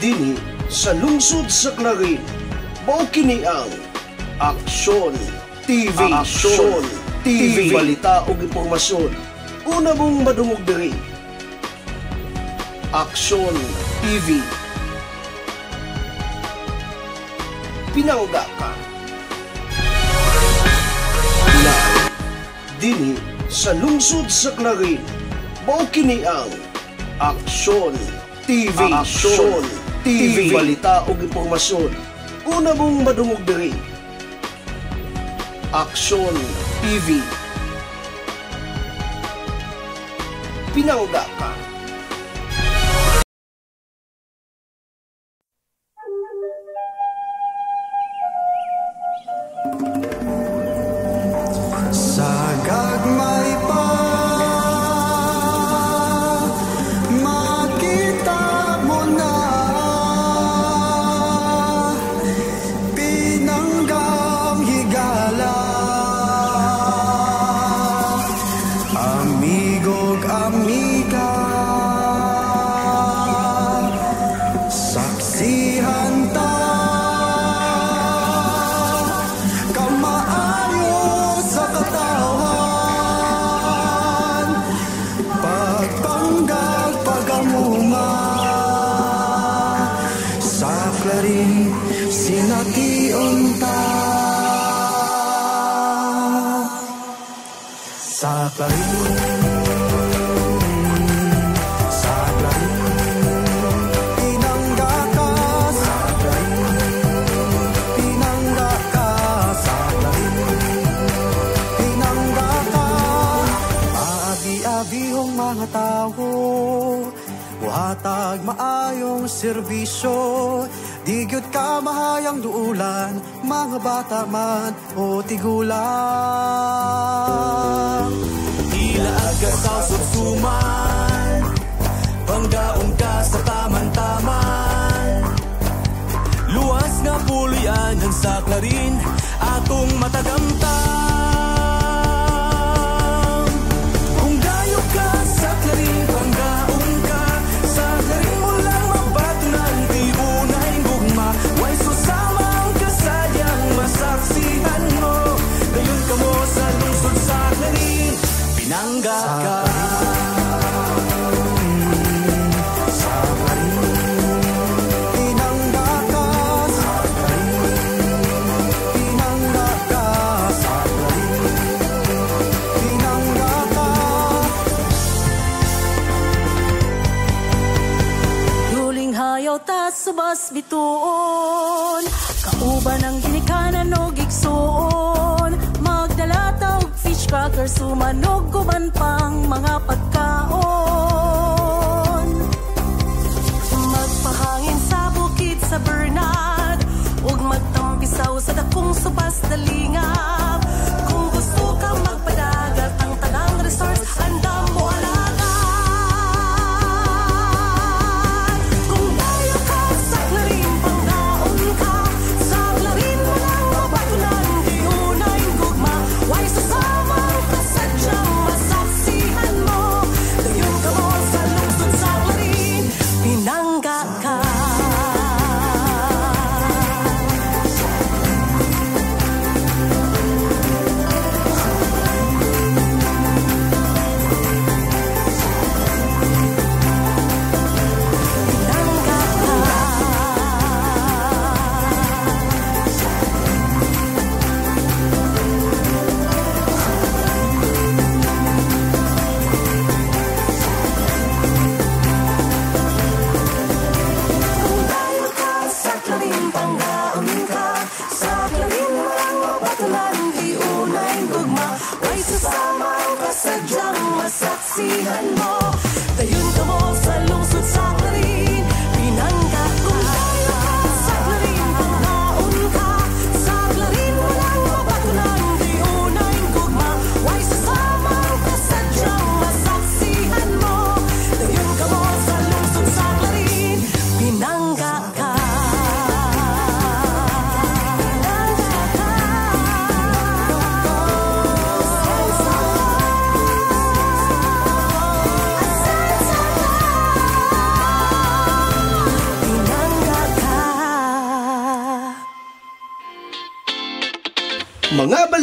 Dinhi sa lungsod sa Clarin, mao kini ang Aksyon TV. Aksyon TV, balita ug impormasyon. Una mong madungog diri. Aksyon TV. Pinangga ka. Na dinhi sa lungsod sa Clarin, mao kini ang Aksyon TV. Aksyon TV, balita ug impormasyon. Una mong madungog diri. Aksyon TV. Pinangga ka. Serbisyo, di gyud ka mahayang duulan, mga bata man o tigulang. Tila agad sa susuman, panggaon ka sa taman-taman. Luwas nga pulian yan sa Clarin, atong matagamtam. Kung dayo ka sa Clarin, panggaon ka sa Clarin mo lang. Way susamang kasayang masaksihan mo. Dayon ka mo sa lungsod sa Clarin, pinangga ka. Sa Clarin, pinangga ka. Sa Clarin, pinangga ka. Sa Clarin, pinangga ka. Yuling hayaw ta subas bituon, kauban ang ginikanan o gigsuon. Magdala taog fish cracker, sumanog guban pang mga pagkaon. Magpahangin sa bukid sa Bernard, ug magtampisaw sa dakong subas dalingap. Kung gusto kang magpadagat, ang tanang resource andam mo alaga. Saksihan mo, dayon ka mo sa lungsod sa Clarin, pinangga kung tayo sa Clarin, panghaon ka sa Clarin, walang mabatulan, di unay gugma, way sasamang kasadyang masaksihan mo, dayon ka mo sa lungsod sa Clarin, pinangga ka.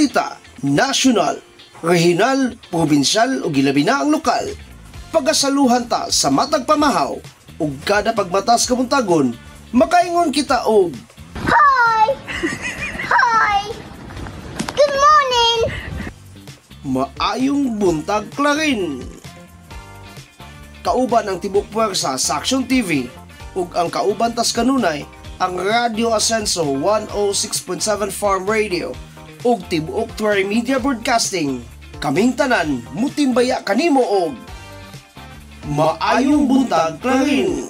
balita, nasyonal, regional, probinsyal o gilabi na ang lokal. Pagasaluhan ta sa matag pamahaw ug kada pagmatas kamuntagon, makaingon kita og Hi! Hi! Good morning! maayong buntag klarin. Kauban ang tibok puwersa sa Action TV ug ang kauban tas kanunay ang Radio Ascenso 106.7 Farm Radio ug tibuok Tuwari Media Broadcasting. Kaming tanan mutimbaya kanimo og maayong buntag klarin.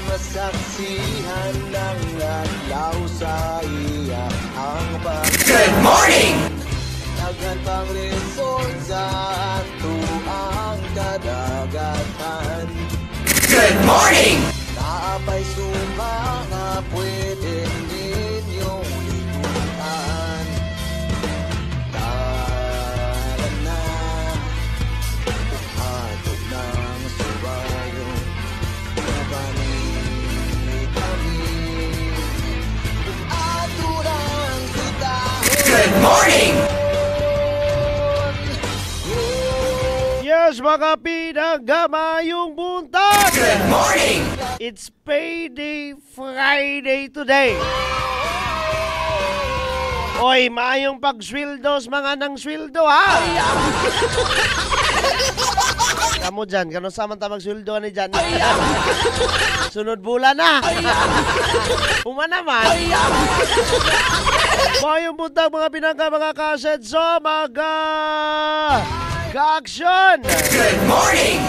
Masaksihan ng adlaw sa iya ang Good morning! Daghan pang resort sa tuang kadagatan. Good morning! Naapay suma nga pwede ninyong likutan. Tara na, uhatog ng subayo. Good morning! Yes, mga pinagamayong buntag! Good morning! It's Payday Friday today. Oy, maayong pagswildos mga nang swildo ha! Kamu dyan, kano saman ta magswildo ni dyan? Sunod bulan na! Uma naman! Maayong buntag mga pinangga mga kasetso, mga ka-action! Good morning!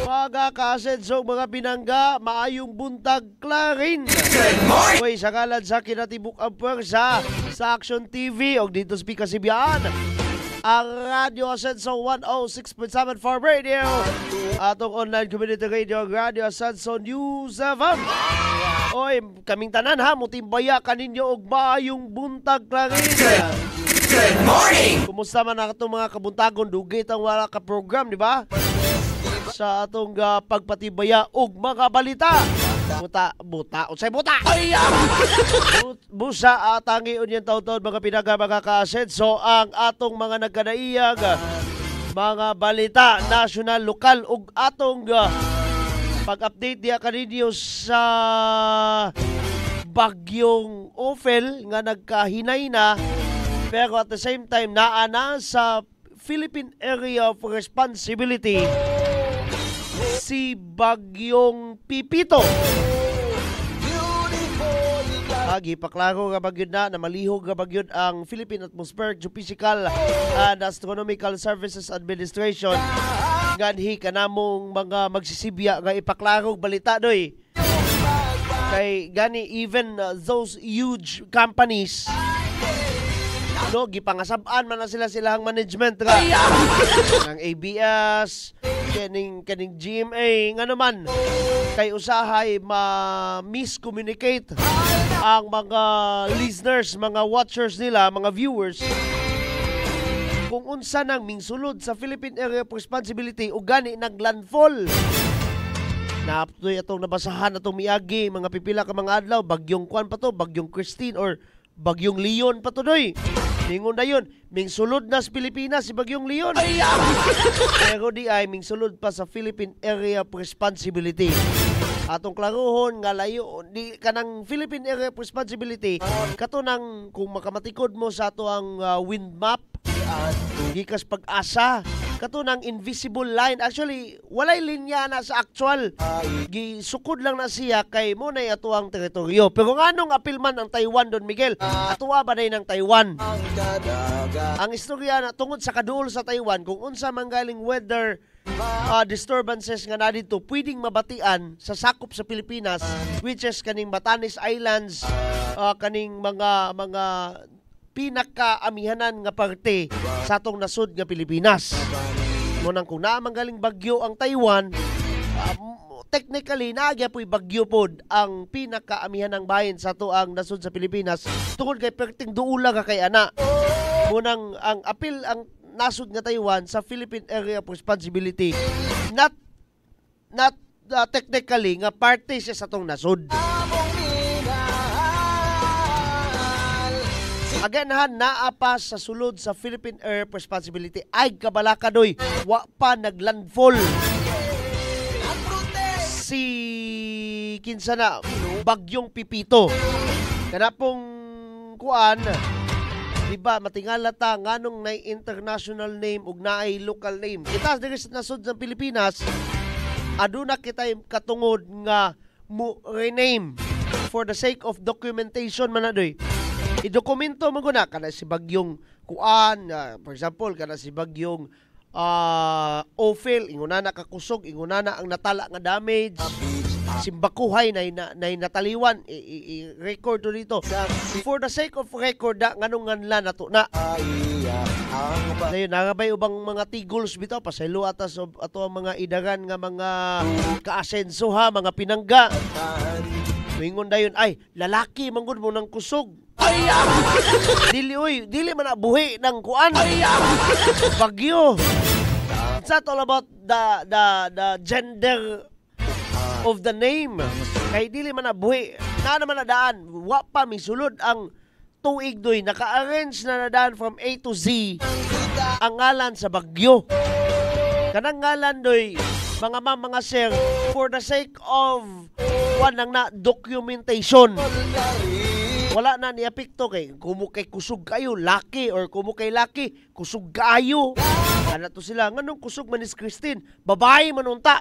Mga kasetso, mga pinangga, maayong buntag klarin. Good morning! Uy, sa kalad sa kinatibuk ang pwersa sa Action TV o dito sa Pikasibian. Ang Radio Ascenso 106.7 Farm Radio. Atong online community radio, Radio Ascenso News FM. Oy, kaming tanan ha, mutimbaya kaninyo og maayong buntag klarin. Good morning! Kumusta man ang atong mga kabuntagon, dugay ang wala ka program, di ba? Sa atong pagpatibaya og mga balita. Buta, unsay buta? Busa atangi unyan taon-taon mga pinaga mga ka-asenso ang atong mga nagkanaiyag mga balita national, lokal ug atong pag-update diya kaninyo sa bagyong Ophel nga nagkahinay na pero at the same time naana sa Philippine Area of Responsibility si bagyong Pipito. Gipaklaro nga bagyod na malihog nga bagyod ang Philippine Atmospheric Geophysical and Astronomical Services Administration. Ganhi kanamong mga magsisibya nga ipaklaro balita doy. Kay gani even those huge companies no gipangasab-an man na silang management nga ng ABS kaning GMA nga naman kay usahay ma-miscommunicate ang mga listeners, mga watchers nila, mga viewers kung unsa nang mingsulod sa Philippine Area of Responsibility ug gani naglandfall. Naptoy atong nabasahan atong miagi mga pipila ka mga adlaw, bagyong Kwan pa to, bagyong Christine or bagyong Leon pa to doy. Ningon na yun, mingsulod na sa Pilipinas si bagyong Leon. Pero di ay mingsulod pa sa Philippine Area of Responsibility. Atong klarohon nga layo di kanang Philippine Area of Responsibility katunang kung makamatikod mo sa ato ang wind map gikas pag-asa katunang invisible line. Actually, walay linya na sa actual. Gisukod lang na siya kay mo na ato ang teritoryo. Pero nganong apilman ang Taiwan, Don Miguel? Atuwa ba na ng Taiwan? Ang istorya na tungod sa kaduol sa Taiwan, kung unsa manggaling weather disturbances nga na dito pwedeng mabatian sa sakop sa Pilipinas, which is kaning Batanes Islands, kaning mga pinakaamihanan nga parte sa atong nasud nga Pilipinas. Munang kung naamang galing bagyo ang Taiwan, technically nagyapoy bagyo pod ang pinakaamihanang bahin sa ato ang nasud sa Pilipinas tungod kay perting duula ka kay ana. Munang ang apil ang nasud nga Taiwan sa Philippine Area of Responsibility, not technically nga parte siya sa atong nasud. Aganahan naa pa sa sulod sa Philippine Area of Responsibility ay kabalakadoy wa pa naglandfall si kinsa na bagyong Pipito. Kanapong kuan, diba, matingala ta nganong na international name ug naay local name. Kita diri sa nasod sa Pilipinas, aduna kita katungod nga mo rename for the sake of documentation manadoy. I-dokumento mo guna kana si bagyong kuan, for example, kana si bagyong Ophel, inguna na kakusog, inguna na ang natala nga damage, simbakuhay na nataliwan, i-record to dito. For the sake of record, nganong nganla nato na. Dayon, nangabay ubang mga tigols bitaw, pasaylo atas ato ang mga idaran nga mga kaasenso ha, mga pinangga. Mingon dayon, ay, lalaki manggod mo ng kusog. Dili man na buhi ng kuan. Bagyo. It's not all about the gender of the name. Kay dili man na buhi. Na naman na daan. Wa pa misulod ang tuig doy. Naka-arrange na nadaan from A to Z ang ngalan sa bagyo. Kanang ngalan doy, mga ma'am, mga sir, for the sake of nang na documentation. Wala na ni apekto kay kumo kay kusog kayo laki or kumo kay laki kusog kayo. Ana to sila nganong kusog man is Christine, babae man unta.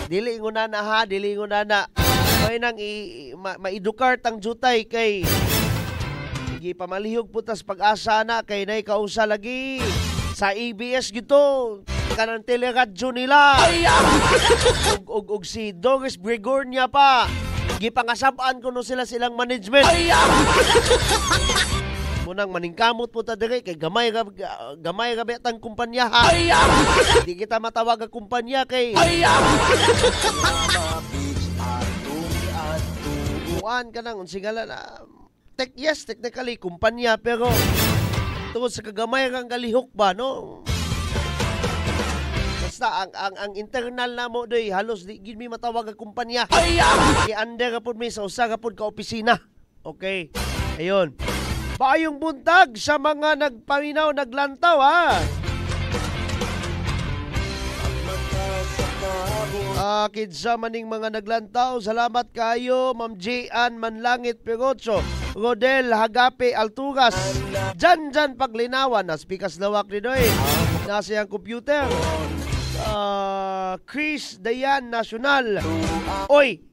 Dili nguna na ha, dili nguna na. May nang maedukar tang jutay kay gi pamalihog putas pag-asa na kay nay kausa lagi sa ABS gito kanang teleradyo nila. Og si Doris Bregornia pa. Gipangasabaan ko no silang management. Munang maningkamot po ta dire kay gamay ra betang kumpanya ha. Di kita matawag ang kumpanya kay kuan ka nang unsigala na yes, technically kumpanya, pero tungod sa kagamay kang galihok ba, no? Basta ang internal na mo doy halos di gid mi matawag ang kumpanya. I-under pod mi sa usa ka pod ka opisina. Okay. Ayun. Paayong buntag sa mga nagpaminaw, naglantaw ha. Kidsa maning mga naglantaw, salamat kayo Ma'am J.Ann Manlangit Perocho, Rodel Hagape Alturas, Jan Paglinawan, Naspikas Lawak ni Doy, nasa yung computer, Chris Dayan National, oy,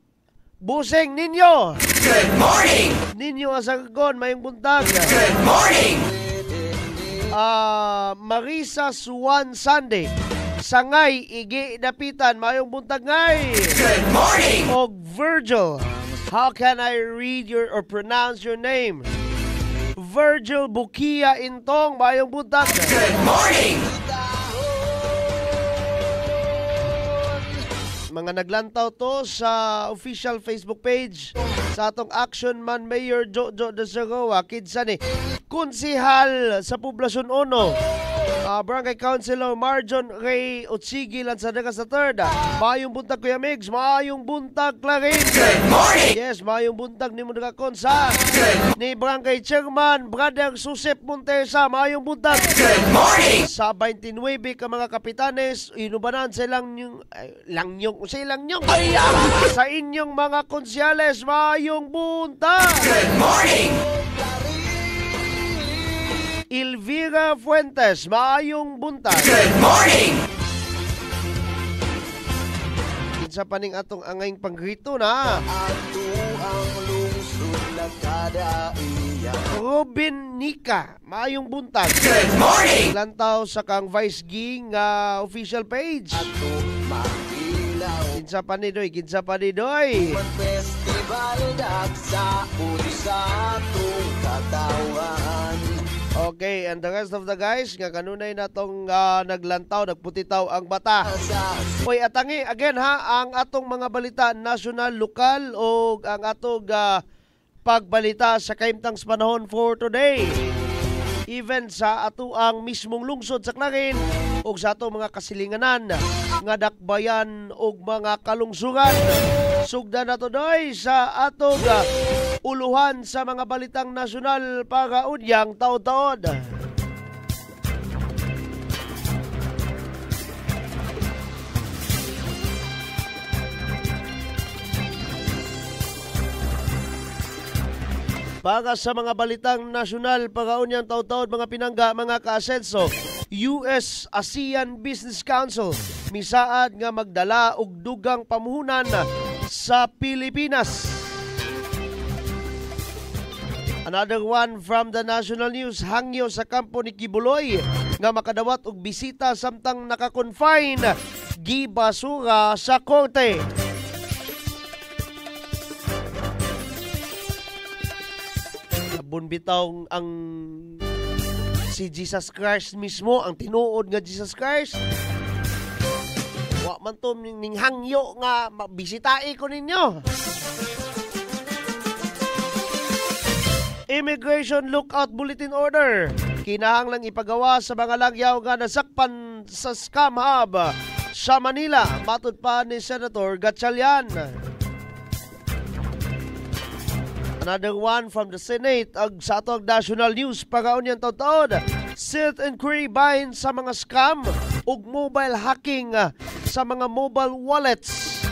Buseng Ninyo, good morning, Ninyo Asargon, mayong buntag, good morning, Marisa Suwan Sunday, Sangay Igi Dapitan, mayong buntag ngay, good morning, og Virgil, how can I read your or pronounce your name? Virgil Bukia Intong, mayong buntag, good morning. Mga naglantaw to sa official Facebook page sa atong Action Man Mayor Jojo de Segoa, kidsa ni Konsihal sa Poblasyon 1, Barangay Councilor Marjon Ray Otsigi Lansadegas III. Mayong buntag Kuya Migs, mayong buntag Clarin. Good morning. Yes, mayong buntag ni Mundagakon sa ni Barangay Chairman Brother Susep Montesa, mayong buntag. Good morning. Sa 29 ka mga kapitanes, inubanan sa ilang sa inyong mga konsyales, mayong buntag. Good morning. Elvira Fuentes, maayong buntag. Good morning! Sa paning atong angayng panggrito na. Ato ang lungsod ng kada iya. Robin Nika, maayong buntag. Good morning! Lantaw sa kang Vice Ging official page. Ato magilaw. Kinsa pa ni Doy. Festival daksa uri sa atong katawan. Okay, and the rest of the guys, nga kanunay na tong naglantaw, nagputitaw ang bata. Uy, atangi, again ha, ang atong mga balita, national, lokal, o ang atong pagbalita sa kaimtang panahon for today. Even sa ato ang mismong lungsod sa Clarin, o sa atong mga kasilinganan, nga dakbayan o mga kalungsungan. Sugda na to doy sa atong uluhan sa mga balitang nasyonal para unyang taon-taon. Para sa mga balitang nasyonal para unyang taon-taon, mga pinangga, mga kaasenso, US-ASEAN Business Council misaad nga magdala og dugang pamuhunan sa Pilipinas. Another one from the national news, hangyo sa kampo ni Kibuloy nga makadawat og bisita samtang naka-confine gibasura sa korte. Abon bitaw ang si Jesus Christ mismo, ang tinuod nga Jesus Christ. Wa man to ning hangyo nga bisitae ko ninyo. Immigration Lookout Bulletin Order. Kinahanglang ipagawa sa mga langyaw nga nasakpan sa scam hub sa Manila. Matud pa ni Senator Gatchalian. Another one from the Senate ag sa atong national news para unyang taon-taon. Senate inquiry bahin sa mga scam ug mobile hacking sa mga mobile wallets.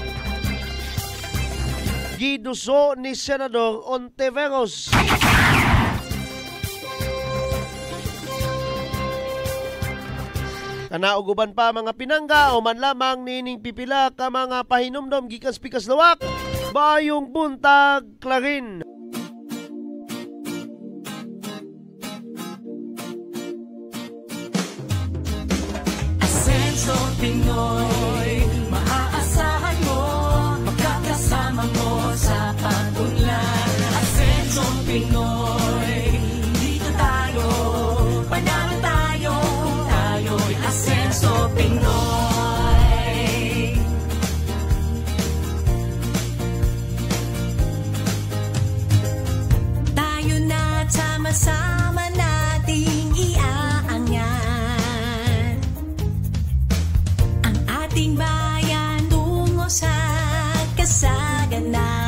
Giduso ni Senador Ontiveros. Kanauguban pa mga pinangga o man lamang nining pipila ka mga pahinumdom gikas pikas lawak. Bayong buntag Clarin. Asenso Pinoy, maaasahan mo, makakasama mo sa pag-unlad. Asenso Pinoy, dito tayo, panalo tayo, tayo'y Asenso Pinoy. Tayo na sama-sama nating iaangat ang ating bayan tungo sa kasaganahan.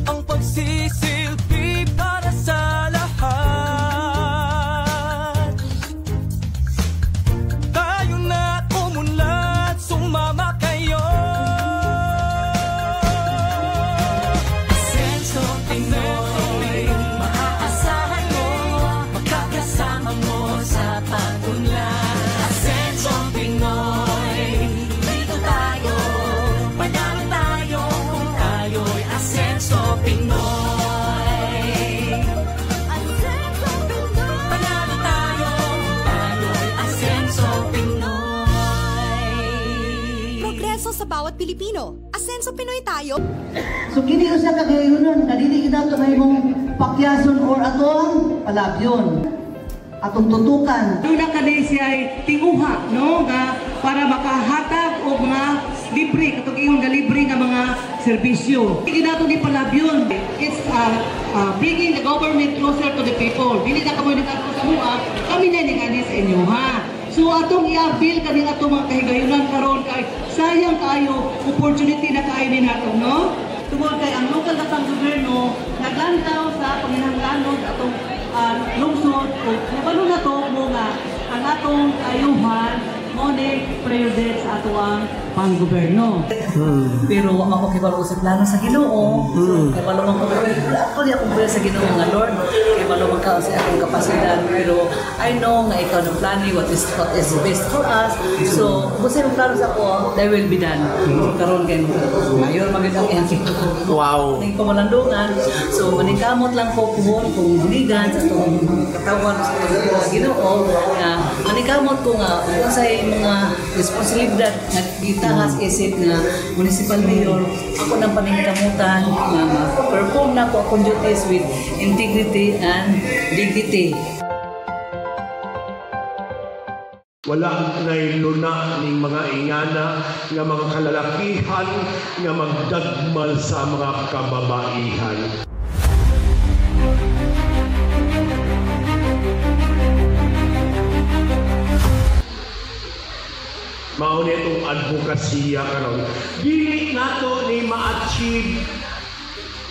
Ang pagsisilbi para sa lahat. Tayo na umunlad, sumama kayo. Asenso Pinoy, maaasahan mo, makakasama mo sa pag-unlad. Asenso Pinoy, dito tayo, panalo tayo, tayo'y Asenso Pinoy. Asenso Pinoy, panalo tayo, tayo'y Asenso Pinoy. Progreso sa bawat Pilipino. Asenso Pinoy tayo. So kini usa ka gayunon kadili kita to may mong pakyason or atong palabyon. Atong tutukan. Dula ka din siya ay tinguha, no? Nga para makahatag o mga libre, katong iyong libre nga mga serbisyo. Hindi nato ni palabyon. It's bringing the government closer to the people. Dili na kamo dito sa mga, kami na ni sa inyo, ha? So atong i-avail kaning atong mga kahigayunan karon kay sayang kayo opportunity na kainin nato, no? Tungod kay ang lokal na pang-gobyerno naglantaw sa panginahanglanon atong lungsod o nabalo na to mo nga ang atong ayuhan mo ni prioridad sa ato ang pang-gobyerno. Pero ako kibalusin plano sa Ginoo. Kaya palumang ko ako di akong sa Ginoo nga Lord, kay malumang ka sa akong kapasidad, pero I know nga ikaw ng plani what is best for us. So, kung sa'yo plano sa ako, that will be done. Karoon kayo, mayor magandang iyang Wow. ng pamalandungan. So, manikamot lang po kung buligan sa itong katawan sa Ginoo, na manikamot ko nga kung sa mga responsibilidad na gitahas isip na municipal mayor, ako nang paningkamutan na perform na ko akong duties with integrity and dignity. Wala na'y luna ning mga ingana nga mga kalalakihan nga magdagmal sa mga kababaihan. Mao ni itong advokasya karon. Dili nato ni ma-achieve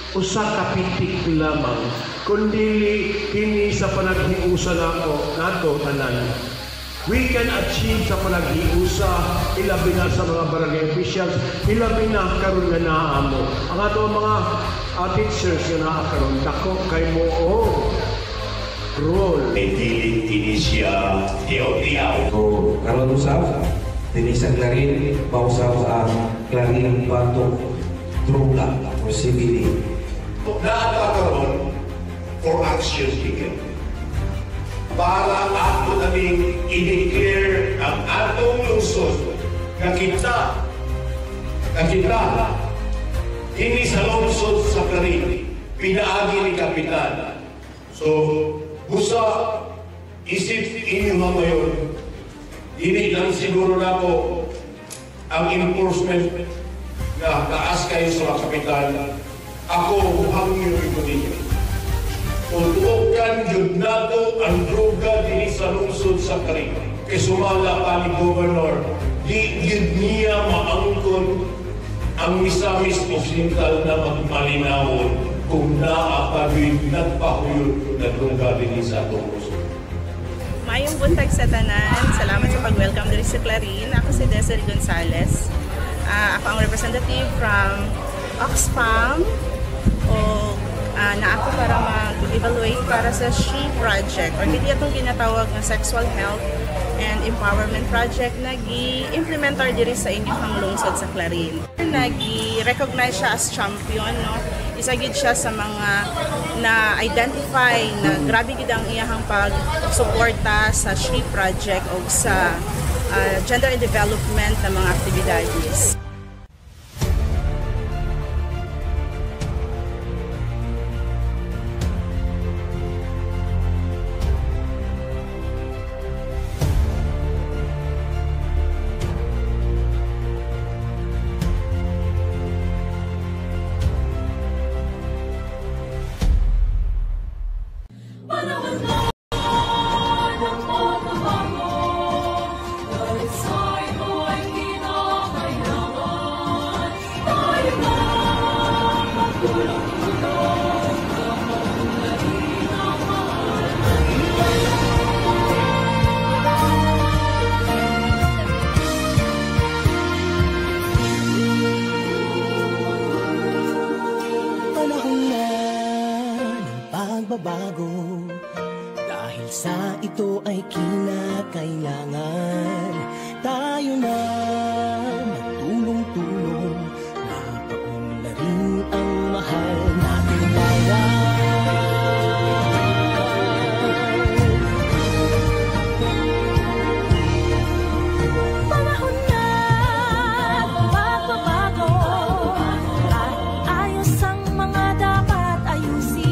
usa ka pitik lamang, kundi kini sa panaghiusa nato tanan. We can achieve sa panaghiusa, ilabi na sa mga barangay officials, ilabi na karon nga naa mo. Ang ato mga teachers nga naa karon, dako kay mo role. Dili siya tiyaw-tiyaw. So, karon usab dinisag na rin pausap ang klaring batok droga o CBD. Naatakaroon for action ticket. Para ato naming i-declare ang atong lungsod na kita ini sa lungsod sa Clarin, pinaagi ni Kapitan. So, busa isip inyo mga mayor, hindi lang siguro na po ang enforcement na taas kayo sa mga kapitan. Ako, hangin ito ninyo. Tutuokan yun nato ang droga din sa lungsod sa Clarin. Kaya sumala pa ni Governor, di yun niya maangkon ang Misamis Occidental na magmalinawon kung naapagin nagpahuyod na droga din sa atong lungsod. Mayong buntag sa tanan. Salamat sa pag-welcome dito sa Clarin. Ako si Desiree Gonzales. Ako ang representative from Oxfam. Na ako para mag-evaluate para sa SHE project or hindi itong ginatawag na Sexual Health and Empowerment Project na gi-implementar diri sa inyong lungsod sa Clarin. Nag-recognize siya as champion, no? Isa gid siya sa mga na-identify na grabe gid ang iyahang pag-suporta sa SHE project o sa gender and development na mga aktibidades. Bago dahil sa ito ay kinakailangan tayo na magtulong-tulong napaunlarin ang mahal nating bayan. Panahon na magbabago at ayos ang mga dapat ayusin.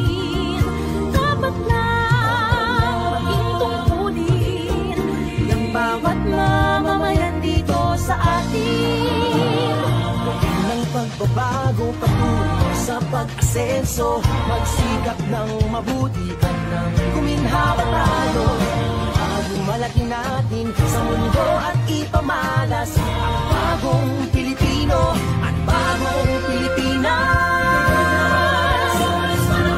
Bawat mamamayan dito sa atin ng pagbabago patuloy sa pag-asenso, magsikap ng mabuti at ng kuminhawa tayo bago malaki natin sa mundo at ipamalas ang bagong Pilipino at bagong Pilipinas. Soy, soy,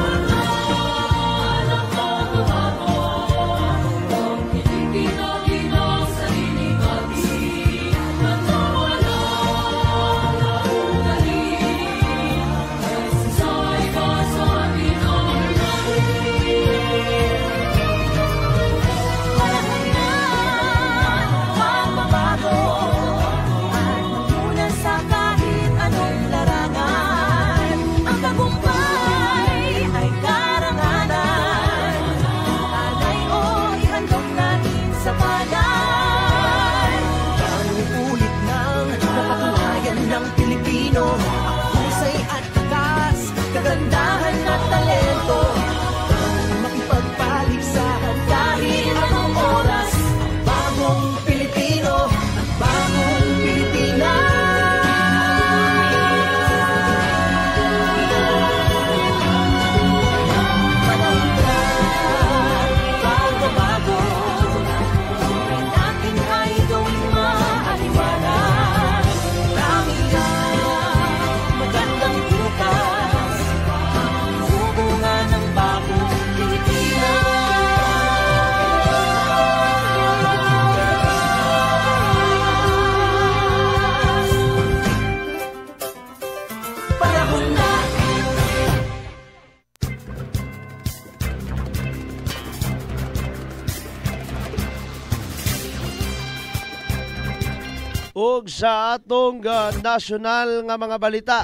ug sa atong nasyonal nga mga balita.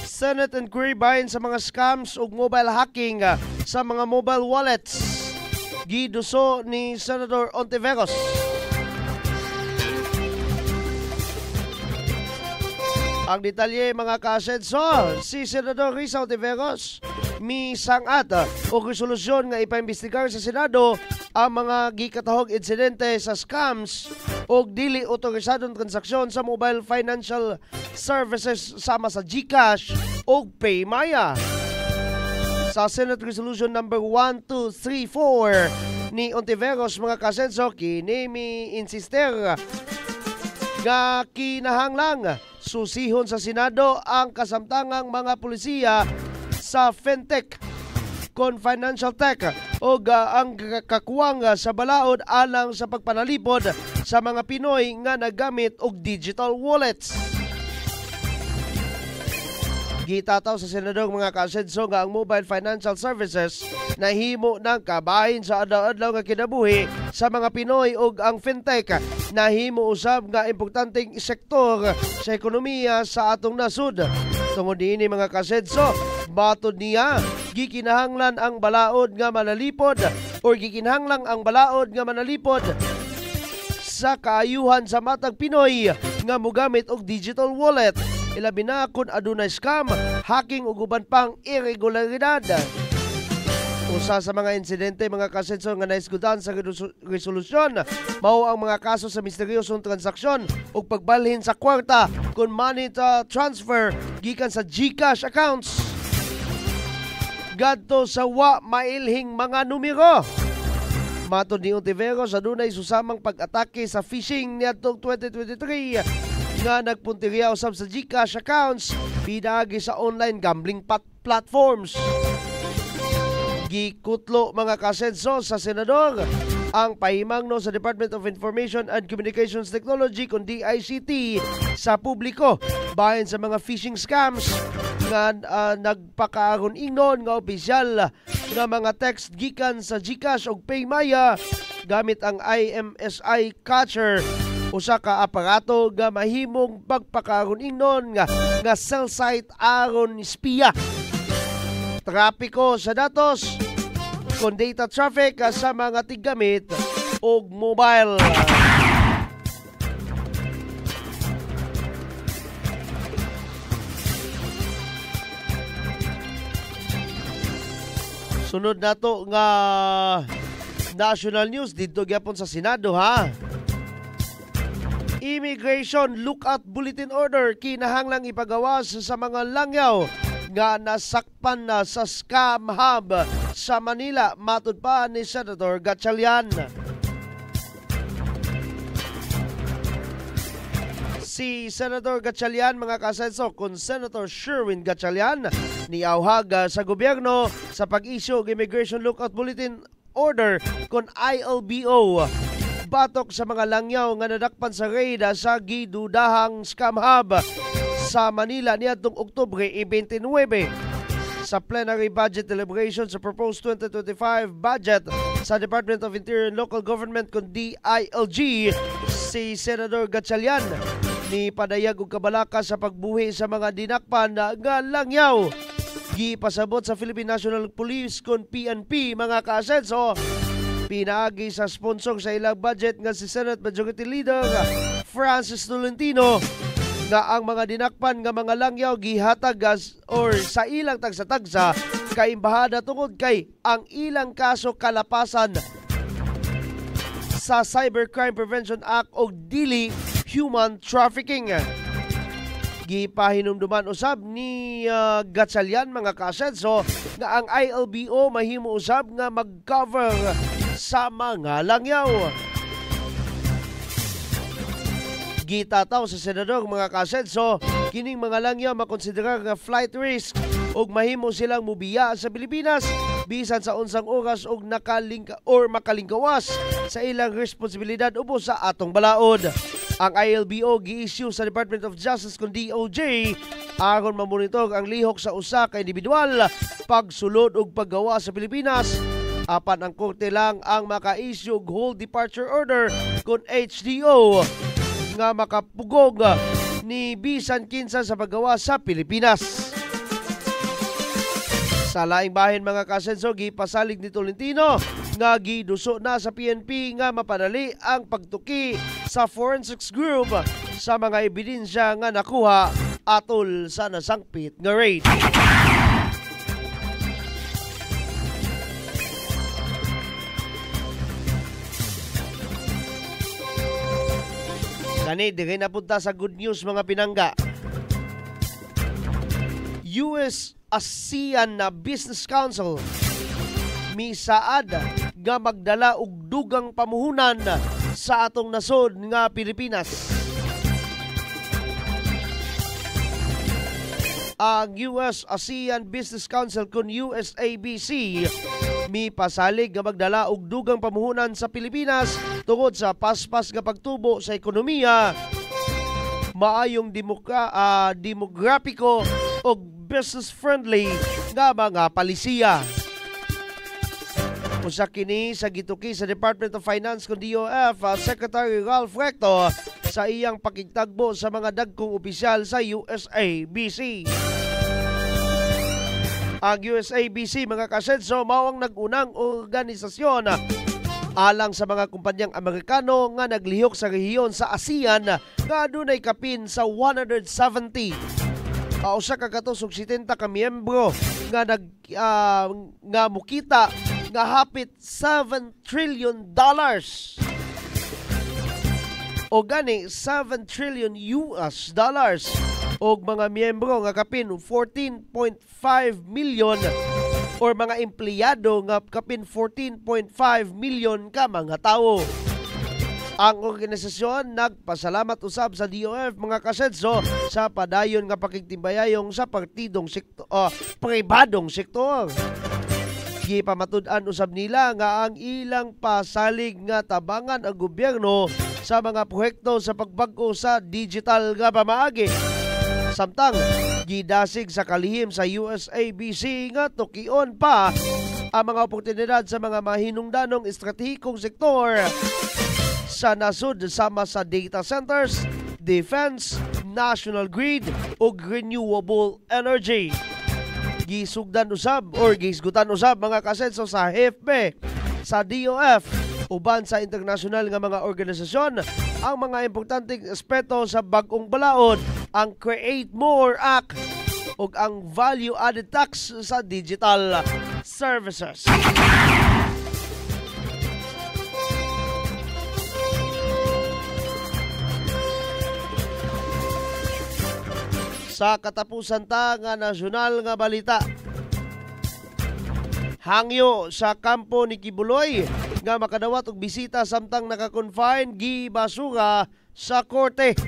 Senate inquiry bahin sa mga scams ug mobile hacking sa mga mobile wallets. Giduso ni Senator Ontiveros. Ang detalye mga kasenso, si Senador Risa Ontiveros misangat o resolusyon nga ipaimbestigar sa Senado ang mga gikatahog insidente sa scams o dili otorisadong transaksyon sa mobile financial services sama sa GCash o PayMaya. Sa Senate Resolution number 1234 ni Ontiveros mga kasenso, kini mi-insister nga kinahanglang susihon sa Senado ang kasamtangang mga pulisiya sa fintech kon financial tech o ang kakuwang sa balaod alang sa pagpanalipod sa mga Pinoy nga nagamit og digital wallets. Gitataw sa senador mga kasenso nga ang mobile financial services nahimo ng kabahin sa adlaw-adlaw nga kinabuhi sa mga Pinoy ug ang fintech nahimo usab nga importanteng sektor sa ekonomiya sa atong nasud. Tungod niini mga kasenso, batod niya gikinahanglan ang balaod nga manalipod or gikinahanglang ang balaod nga manalipod sa kaayuhan sa matag Pinoy nga mogamit og digital wallet. Ilabi na kung adunay scam, hacking ug uban pang irregularidad. Usa sa mga insidente mga kasenso nga naisgutan sa resolusyon mao ang mga kaso sa misteryosong transaksyon ug pagbalhin sa kwarta kung money transfer gikan sa GCash accounts gadto sa wa mailhing mga numero. Matod ni Ontiveros, adunay susamang pag-atake sa phishing niadtong 2023 nga nagpuntirya usab sa GCash accounts pinagi sa online gambling platforms. Gikutlo mga kasenso sa senador ang pahimangno sa Department of Information and Communications Technology kung DICT sa publiko bahin sa mga phishing scams nga nagpakaaron ingnon nga opisyal nga mga text gikan sa GCash ug PayMaya gamit ang IMSI catcher, usa ka aparato nga mahimong pagpakaron ingnon nga cell site aron espiya trapiko sa datos kon data traffic sa mga tiggamit og mobile. Sunod nato nga national news dito gyapon sa Senado ha. Immigration Lookout Bulletin Order kinahanglang ipagawas sa mga langyaw nga nasakpan na sa scam hub sa Manila, matud pa ni Senator Gatchalian. Si Senator Gatchalian mga kasenso kung Senator Sherwin Gatchalian niauhag sa gobyerno sa pag-issue ng Immigration Lookout Bulletin Order kung ILBO batok sa mga langyaw nga nadakpan sa raid sa gidudahang scam hub sa Manila niadtong Oktubre 29. Sa plenary budget deliberation sa proposed 2025 budget sa Department of Interior and Local Government kung DILG, si Senator Gatchalian ni padayag og kabalaka sa pagbuhi sa mga dinakpan nga langyaw. Gipasabot sa Philippine National Police kung PNP mga kaasenso pinagi sa sponsor sa ilang budget nga si Senate Majority Leader Francis Tolentino nga ang mga dinakpan nga mga langyaw gihatag or sa ilang tagsa-tagsa kay imbahada tungod kay ang ilang kaso kalapasan sa Cybercrime Prevention Act o dili human trafficking. Gipahinumduman usab ni Gatchalian mga kasenso nga ang ILBO mahimo usab nga mag-cover sa mga langyaw. Gitataw sa senador mga kasenso kining mga langyaw makonsiderar nga flight risk ug mahimo silang mubiya sa Pilipinas bisan sa unsang oras ug makalingkawas sa ilang responsibilidad ubos sa atong balaod. Ang ILBO gi-issue sa Department of Justice kung DOJ aron mamonitor ang lihok sa usa ka individual pagsulod ug paggawa sa Pilipinas Apan ang korte lang ang maka-issue og whole departure order kung HDO nga makapugog ni bisan kinsa sa paggawa sa Pilipinas. Sa laing bahin mga kasenso, gipasalig ni Tolentino nga giduso na sa PNP nga mapadali ang pagtuki sa forensics group sa mga ebidensya nga nakuha atol sa nasangpit nga raid. Kani, di kayo napunta sa good news mga pinangga. US-ASEAN na Business Council misaad nga magdala og dugang pamuhunan sa atong nasod nga Pilipinas. Ang US-ASEAN Business Council kun USABC mipasalig nga magdala og dugang pamuhunan sa Pilipinas tungod sa paspas nga pagtubo sa ekonomiya, maayong demograpiko o business-friendly nga mga palisiya. Usa kini sa gituki sa Department of Finance kung DOF Secretary Ralph Recto sa iyang pakigtagbo sa mga dagkong opisyal sa USABC. Ang USABC mga kasenso mao ang nag-unang organisasyon alang sa mga kumpanyang Amerikano nga naglihok sa rehiyon sa ASEAN nga adunay kapin sa 170. Usa ka katusog 70 ka miyembro nga nga mukita nga hapit $7 trillion. O gani $7 trillion og mga miyembro nga kapin 14.5 million or mga empleyado nga kapin 14.5 million ka mga tawo. Ang organisasyon nagpasalamat usab sa DOF mga kasenso sa padayon nga pakigtimbayayong sa partidong sektor, pribadong sektor. Gipamatud-an usab nila nga ang ilang pasalig nga tabangan ang gobyerno sa mga proyekto sa pagbag-o sa digital nga pamaagi. Samtang gidasig sa kalihim sa USABC nga tukion pa ang mga oportunidad sa mga mahinungdanong estratehikong sektor sa nasud sama sa data centers, defense, national grid ug renewable energy. Gisugdan usab or gisgutan usab mga kasenso sa HFP, sa DOF uban sa internasyonal nga mga organisasyon ang mga importanteng aspeto sa bag-ong balaod, ang Create More Act ug ang Value Added Tax sa digital services. Sa katapusan ta nga nasyonal nga balita, hangyo sa kampo ni Kibuloy nga makadawat og bisita samtang naka-confine gibasura sa korte.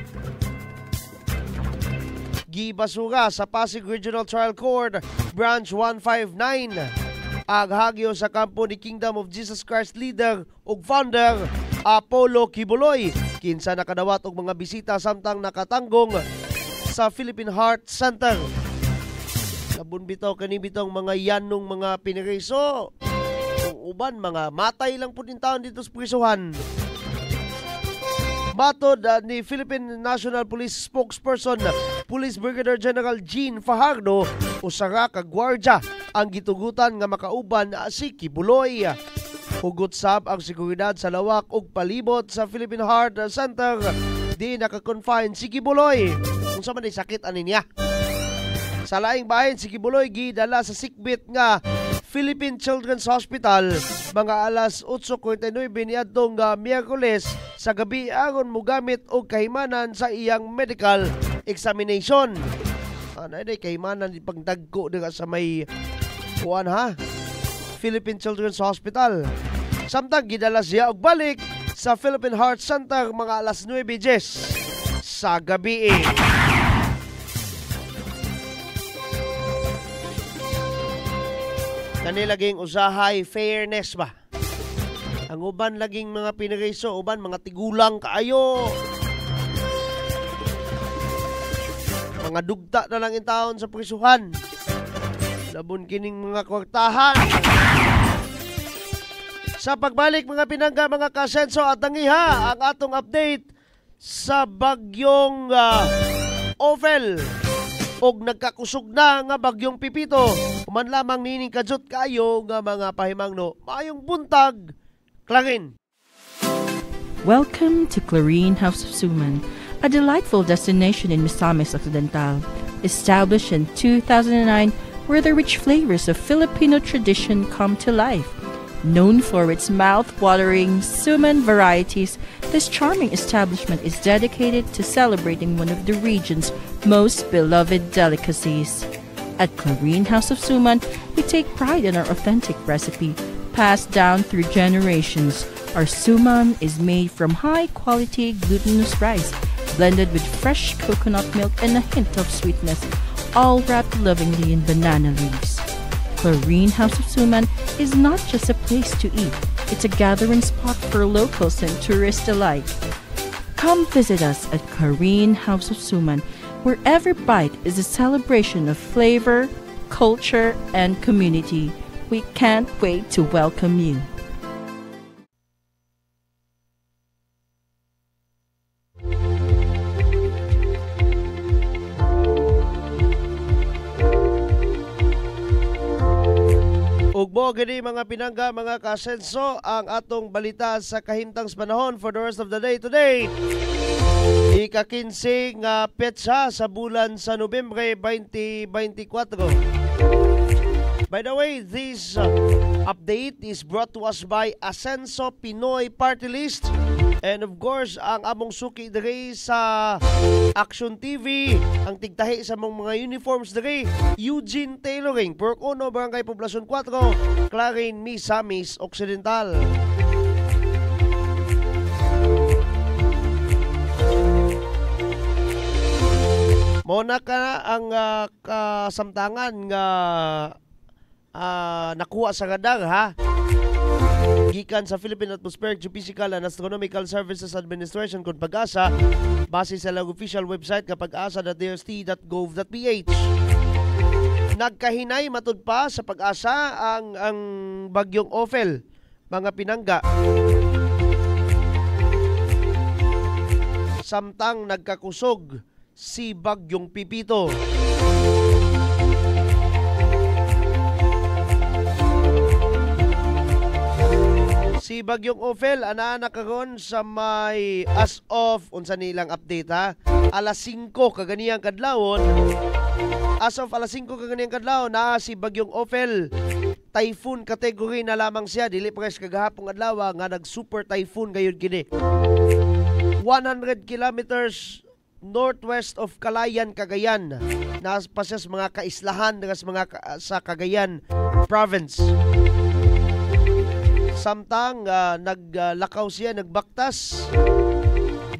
Gibasura sa Pasig Regional Trial Court Branch 159 ang hangyo sa kampo ni Kingdom of Jesus Christ leader ug founder Apollo Kibuloy kinsa nakadawat og mga bisita samtang nakatanggong sa Philippine Heart Center. Labon bitaw kani bitong mga yanong mga pinireso. Uban mga matay lang po din taon dito sa prisuhan. Matod ni Philippine National Police spokesperson Police Brigadier General Jean Fajardo, usara ka gwardya ang gitugutan nga makauban si Kibuloy. Hugot sab ang seguridad sa lawak ug palibot sa Philippine Heart Center. Di naka-confine si Kibuloy. Kung sa man ay sakit ani niya. Sa laing bahin si Kibuloy gidala sa sickbit nga Philippine Children's Hospital mga alas 8:49 niadtong Miyerkules sa gabi aron mogamit og kahimanan sa iyang medical examination. Ano day kahimanan di pagdagko diga sa may kuan ha Philippine Children's Hospital. Samtang gidala siya og balik sa Philippine Heart Center mga alas 9:10 sa gabi. Kanilaging usahay fairness ba? Ang uban laging mga pinireso, uban mga tigulang kaayo. Mga dugta na lang in taon sa prisuhan. Labon kining mga kwartahan. Sa pagbalik mga pinangga mga kasenso at nangiha ang atong update sa bagyong Ophel og nagkakusog na nga bagyong Pipito. Human lamang nining kajut kayo nga mga pahimangno. Maayong buntag, Clarin. Welcome to Clarine House of Suman, a delightful destination in Misamis Occidental. Established in 2009, where the rich flavors of Filipino tradition come to life. Known for its mouth-watering suman varieties, this charming establishment is dedicated to celebrating one of the region's most beloved delicacies. At Clarine House of Suman, we take pride in our authentic recipe, passed down through generations. Our suman is made from high-quality glutinous rice, blended with fresh coconut milk and a hint of sweetness, all wrapped lovingly in banana leaves. Clarine House of Suman is not just a place to eat, it's a gathering spot for locals and tourists alike. Come visit us at Clarine House of Suman, where every bite is a celebration of flavor, culture, and community. We can't wait to welcome you. Ugbo gani mga pinangga mga kasenso ang atong balita sa kahimtang panahon for the rest of the day today. Ika-15 nga petsa sa bulan sa Nobyembre 2024. By the way, this update is brought to us by Asenso Pinoy Party List. And of course, ang among suki diri sa Action TV, ang tigtahi sa mga uniforms diri, Eugene Tailoring, Purok 1, Barangay Poblacion 4, Clarin, Misamis Occidental. Muna ka ang kasamtangan nga nakuha sa radar ha. Gikan sa Philippine Atmospheric Geophysical and Astronomical Services Administration kung Pag-asa base sa lang official website nga pag-asa.dst.gov.ph. Nagkahinay matud pa sa Pag-asa ang bagyong Ophel mga pinangga. Samtang nagkakusog si bagyong Pipito. Si bagyong Ophel ana karon sa may as of unsa nilang update ha, alas 5 kaganiyang kadlawon. As of alas 5 kaganiyang kadlawon na si bagyong Ophel, typhoon category na lamang siya, dili pares kagahapong adlaw nga nag super typhoon gayud kini. 100 kilometers northwest of Calayan, Cagayan. Nas pa siya sa mga kaislahan sa Cagayan province. Samtang naglakaw siya, nagbaktas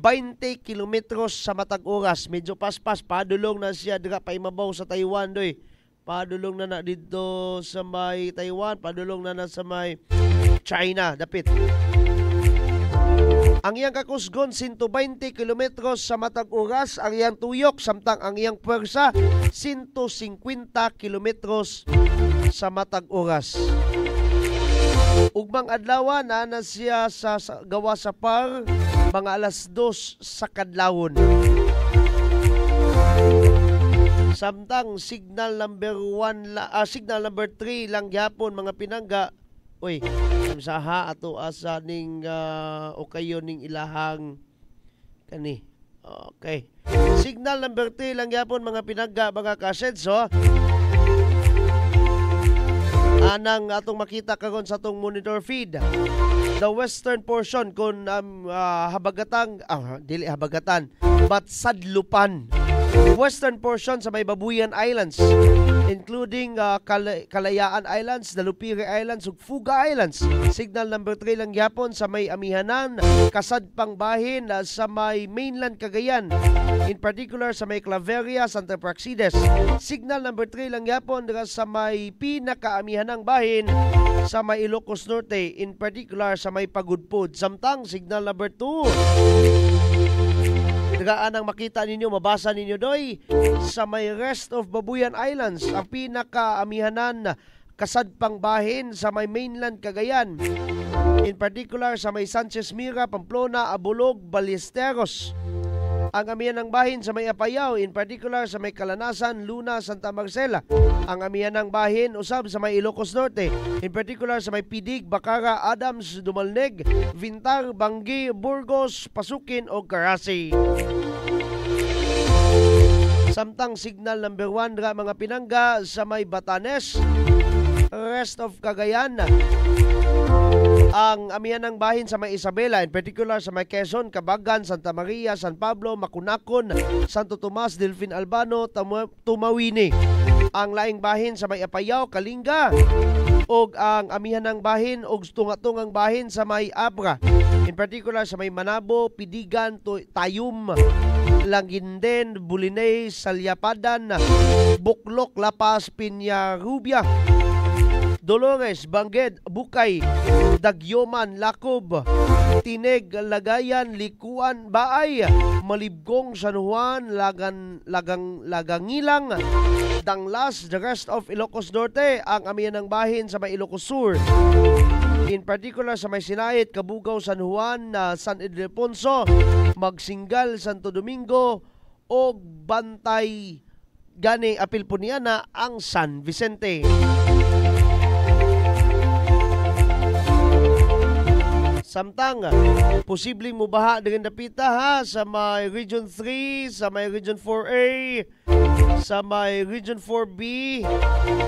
20 kilometros sa matag oras. Medyo paspas, padulong na siya dira pa imabaw sa Taiwan doy. Padulong na dito sa may Taiwan, padulong na sa may China, dapit. Ang iyang kakusgon 120 kilometros sa matag oras ang iyang tuyok, samtang ang iyang puwersa 150 kilometros sa matag oras. Ugmang adlaw na siya sa gawa sa par mga alas 2 sa kadlawon. Samtang signal number 3 lang gyapon mga pinangga. Uy, saha ato asa ning okayo ning ilahang kani. Okay. Signal number 3 lang gyapon mga pinangga mga kasenso. Anang atong makita karon sa atong monitor feed. The western portion kun dili habagatan but sadlupan. Western portion sa may Babuyan Islands including Kalayaan Islands, Dalupiri Islands ug Fuga Islands. Signal number 3 lang gyapon sa may Amihanan, Kasadpang bahin sa may mainland Cagayan. In particular sa may Claveria, Santa Praxides. Signal number 3 lang gyapon sa may pinakaamihanang bahin sa may Ilocos Norte, in particular sa may Pagudpud. Samtang signal number 2 Dagaan ang makita ninyo, mabasa ninyo doy sa may rest of Babuyan Islands, ang pinakaamihanan Kasadpang bahin sa may mainland Cagayan. In particular sa may Sanchez Mira, Pamplona, Abulog, Ballesteros. Ang amihan ng bahin sa may Apayao, in particular sa may Kalanasan, Luna, Santa Marcela. Ang amihan ng bahin usab sa may Ilocos Norte, in particular sa may Pidig, Bacara, Adams, Dumalneg, Vintar, Bangi, Burgos, Pasukin o Carasi. Samtang signal number 1 ra mga pinangga sa may Batanes, rest of Cagayan. Ang amihan ng bahin sa may Isabela, in particular sa may Quezon, Cabagan, Santa Maria, San Pablo, Macunacon, Santo Tomas, Delfin Albano, Tumawini. Ang laing bahin sa may Apayao, Kalinga, og ang amihan ng bahin og tunga-tungang bahin sa may Abra, in particular sa may Manabo, Pidigan, Tayum, Langinden, Bulinay, Salyapadan, Buklok, Lapas, Piñarubia, Dolores, Bangged, Bukay, Dagyoman, Lacob, Tineg, Lagayan, Likuan, Baay, Malibgong, San Juan, Lagangilang, Danglas, the rest of Ilocos Norte, ang amihan ng bahin sa may Ilocos Sur. In particular sa may Sinait, Kabugaw, San Juan, San Ildefonso, Magsingal, Santo Domingo, o Bantay, gani apil po niya na ang San Vicente. Samtang, posibleng mubaha dengan dapita ha sa may Region 3, sa may Region 4A, sa may Region 4B,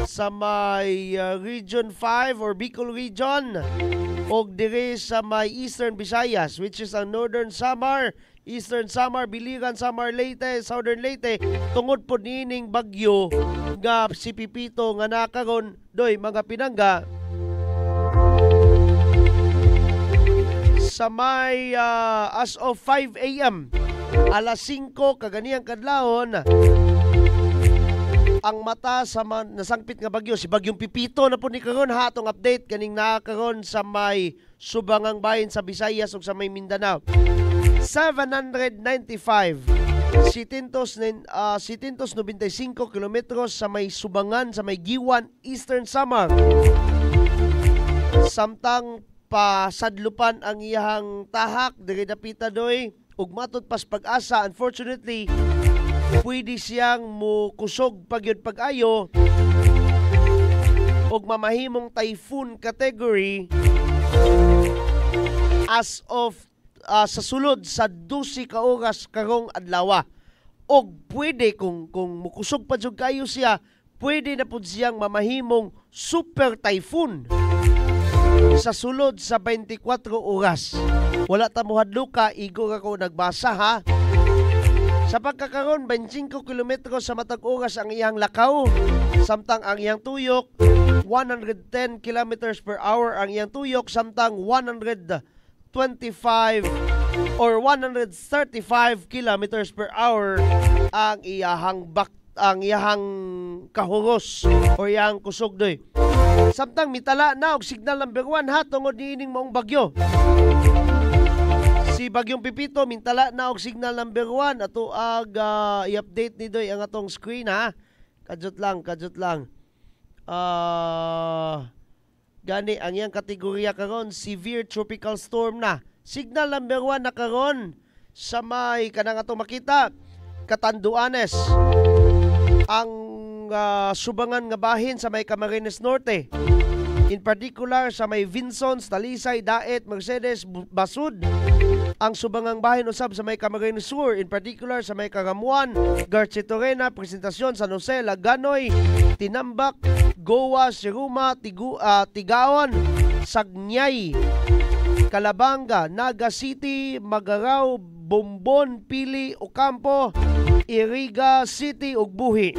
sa may Region 5 or Bicol Region, o dire sa may Eastern Visayas, which is ang Northern Samar, Eastern Samar, Biliran, Samar, Leyte, Southern Leyte, tungod po nining bagyo nga si Pipito nga nakaron, doy mga pinangga, sa may as of 5 a.m. alas 5 kaganiyang kadlawon, ang mata sa nasangpit nga bagyo, si Bagyong Pipito na po ni karon ha, atong update kaning nakaron sa may Subangang bahin sa Visayas ug sa may Mindanao. 795 795 kilometros sa may Subangan sa may Giwan, Eastern Samar. Samtang pasadlupan ang iyahang tahak diri dapita doy ug matud pas pag-asa, unfortunately pwede siyang mukusog pagyud pag-ayo ug mamahimong typhoon category as of sa sulod sa 12 ka oras karong adlaw. Og pwede kung mukusog pa jud kayo siya, pwede na pud siyang mamahimong super typhoon sa sulod sa 24 oras. Wala ta muhadluka, igor ako nagbasa ha. Sa pagkakaroon, 25 kilometro sa matag oras ang iyang lakaw, samtang ang iyang tuyok 110 kilometers per hour ang iyang tuyok, samtang 125 or 135 kilometers per hour ang iyahang kahugos o iyahang kusog doy. Samtang mitala na og signal number 1 ha tungod niining maong bagyo. Si Bagyong Pipito mintala na og signal number 1 ato ag i-update ni doy ang atong screen ha. Kadjot lang. Gani ang iyang kategorya karon severe tropical storm na. Signal number 1 na karon sa may kanang atong makita Catanduanes. Ang Subangan nga bahin sa may Camarines Norte. In particular sa may Vinsons, Talisay, Daet, Mercedes, Basud. Ang Subangang bahin usab sa may Camarines Sur, in particular sa may Caramuan, Garcetorena, Presentacion, San Jose, Laganoy, Tinambak, Goa, Siruma, Tigaon, Sagnyay, Calabanga, Naga City, Magarao, Bombon, Pili, Ocampo, Iriga City ug Buhi.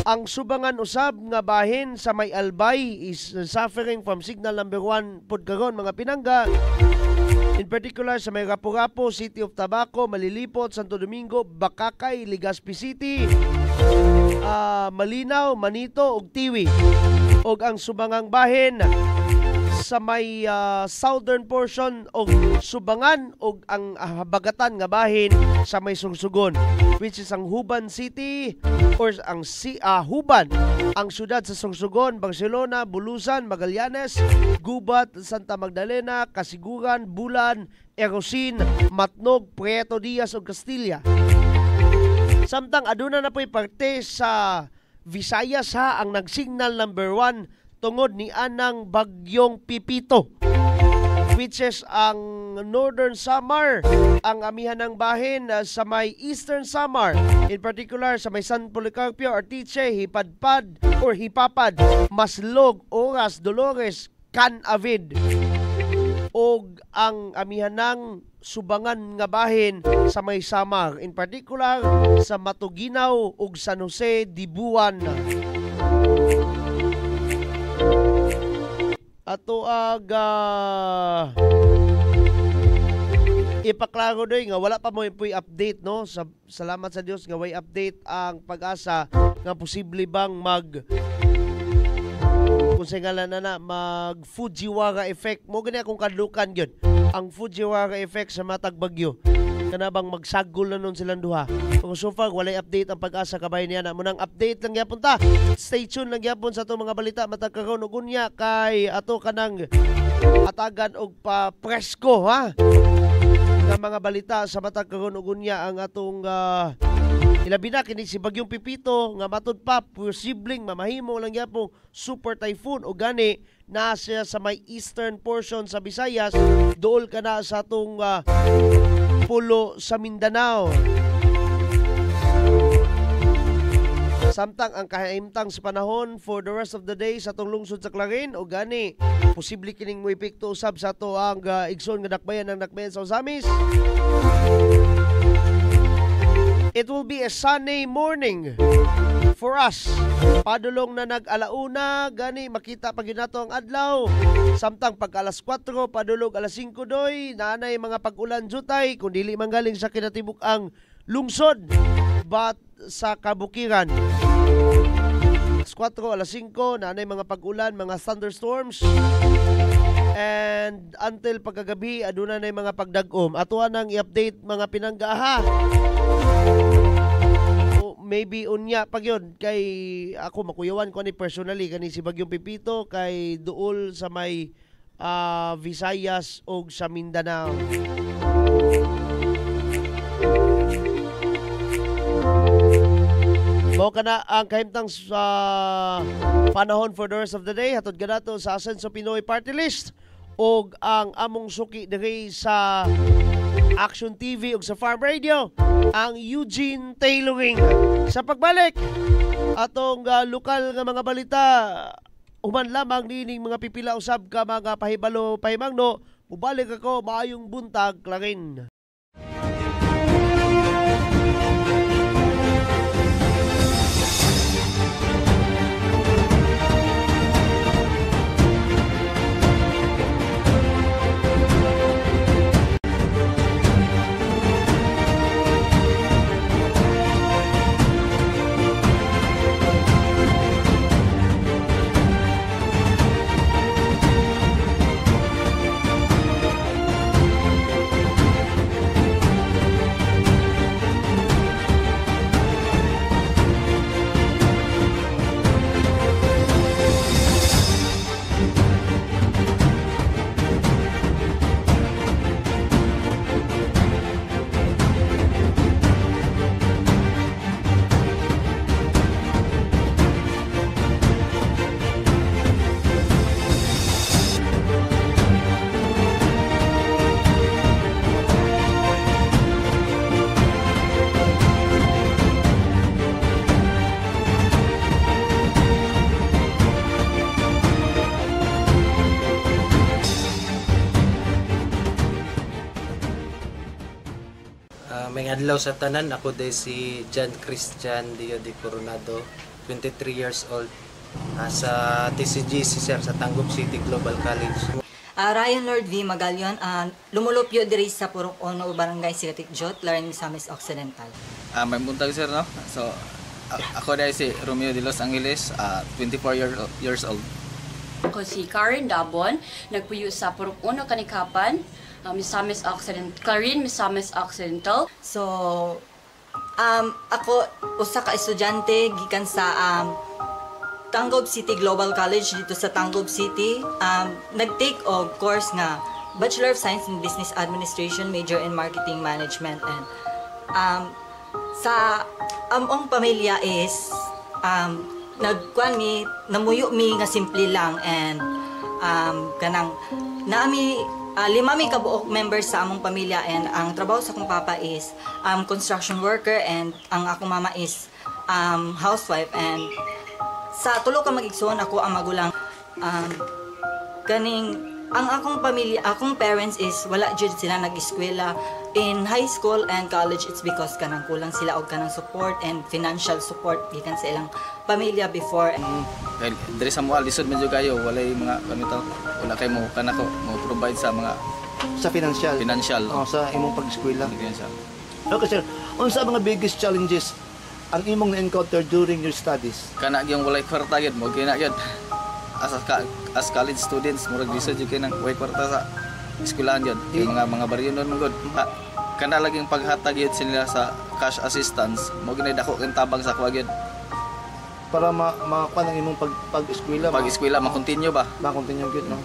Ang Subangan usab nga bahin sa may Albay is suffering from signal number 1 pod karon mga pinangga. In particular sa may Rapu-Rapu, City of Tabaco, Malilipot, Santo Domingo, Bakakay, Legazpi City, Malinaw, Manito ug Tiwi. Og ang Subangang bahin sa may southern portion og Subangan og ang habagatan nga bahin sa may Sursugon, which is ang Huban City or ang Huban ang syudad sa Sorsogon, Barcelona, Bulusan, Magallanes, Gubat, Santa Magdalena, Kasiguran, Bulan, Erosin, Matnog, Prieto Diaz ug Castilla. Samtang aduna na po'y parte sa Visayas ha ang nagsignal number 1 tungod ni anang bagyong Pipito, which is ang Northern Samar, ang amihan ng bahin sa may Eastern Samar, in particular sa may San Policarpio, Artiche, Hipadpad or Hipapad, Maslog, Oras, Dolores, Canavid, og ang amihan ng subangan nga bahin sa may Samar, in particular sa Matuginaw ug San Jose, Dibuan. Ato ipaklaro doy nga wala pa mo puy update no. Salamat sa Dios nga way update ang Pag-asa nga posible bang kung sa ngalan na mag Fujiwara effect mo gani akong kadlukan gyud ang Fujiwara effect sa matag bagyo kana bang magsagol na nun silang duha. Kung so far walay update ang Pag-asa kabay niya na munang update lang gyapon ta. Stay tuned lang gyapon sa atong mga balita matag karon ug unya kay ato kanang atagan og pa presko ha nga mga balita sa matag karon ug unya ang atong ilabi na kini si bagyong Pipito nga matud pa posibleng mamahimo lang gyapon super typhoon o gani na siya sa may eastern portion sa Visayas dool ka na sa atong pulo sa Mindanao. Samtang ang kahimtang sa panahon for the rest of the day sa atong lungsod sa Clarin o gani posible kining moepekto usab sa ato ang igsoon nga dakbayan sa Ozamis. It will be a sunny morning for us. Padulong na nag-alauna, gani makita pag nato ang adlaw. Samtang pag alas 4, padulog alas 5 doy, naanay mga pag-ulan jutay, kung dili manggaling sa kinatibuk ang lungsod, but sa kabukiran. Alas 4, alas 5, naanay mga pag-ulan, mga thunderstorms. And until pagkagabi, aduna na mga pagdagom. Atuan nang i-update mga pinanggaha. Maybe unya pag yun kay ako makuyawan ko ni personally kani si bagyong Pipito kay duol sa may Visayas o sa Mindanao. Mao kana ang kahimtang sa panahon for the rest of the day. Hatod ganato sa Asenso Pinoy Party List og ang among suki diri sa Action TV ug sa Farm Radio, ang Eugene Tailoring. Sa pagbalik atong lokal nga mga balita, human lamang nining mga pipila usab ka mga pahibalo pahimangno, mubalik ako maayong buntag Clarin. May adlaw sa tanan, ako day si John Christian Dio de Coronado, 23 years old, sa TCGC sir sa Tangub City Global College. Ryan Lord V. Magalyon, lumulupyo diri sa Purok Ono, Barangay Sigatik Jot, Larin, Misamis Occidental. May buntag sir, no? So, ako day si Romeo de Los Angeles, 24 years old. Ako si Karen Dabon, nagpuyo sa Purok Ono, Kanikapan, Misamis Occidental, Clarin, Misamis Occidental. So, ako usa ka estudyante gikan sa Tangob City Global College dito sa Tangob City. Nag-take og course nga Bachelor of Science in Business Administration, major in Marketing Management. And sa among pamilya is namuyo mi nga simple lang, and kanang nami 5 mi kabuok members sa among pamilya, and ang trabaho sa akong papa is construction worker, and ang akong mama is housewife. And sa tulo ka mag-igsoon, ako ang magulang. Ang akong pamilya, akong parents is wala jud sila nag-eskwela in high school and college. It's because kanang kulang sila og kanang support and financial support gikan sa ilang pamilya before. Dahil diri sa moal lisod medyo kayo walay mga kanito, wala kay mo kanako mo provide sa mga sa financial. Sa imong pag-eskwela. Okay sir, unsa mga biggest challenges ang imong na-encounter during your studies? Kana gyung walay kwarta gyud mo kina gyud. As college students, murag lisod yung kinang way kwarta sa eskwelahan yun. Yung mga baryo nun good. Kana laging paghatag yun sila sa cash assistance, mo ginadako yung tabang sa kuwag yun. Para makakuha ng imong pag-eskwela. Pag-eskwela, makontinue ba? Makontinue yun, no?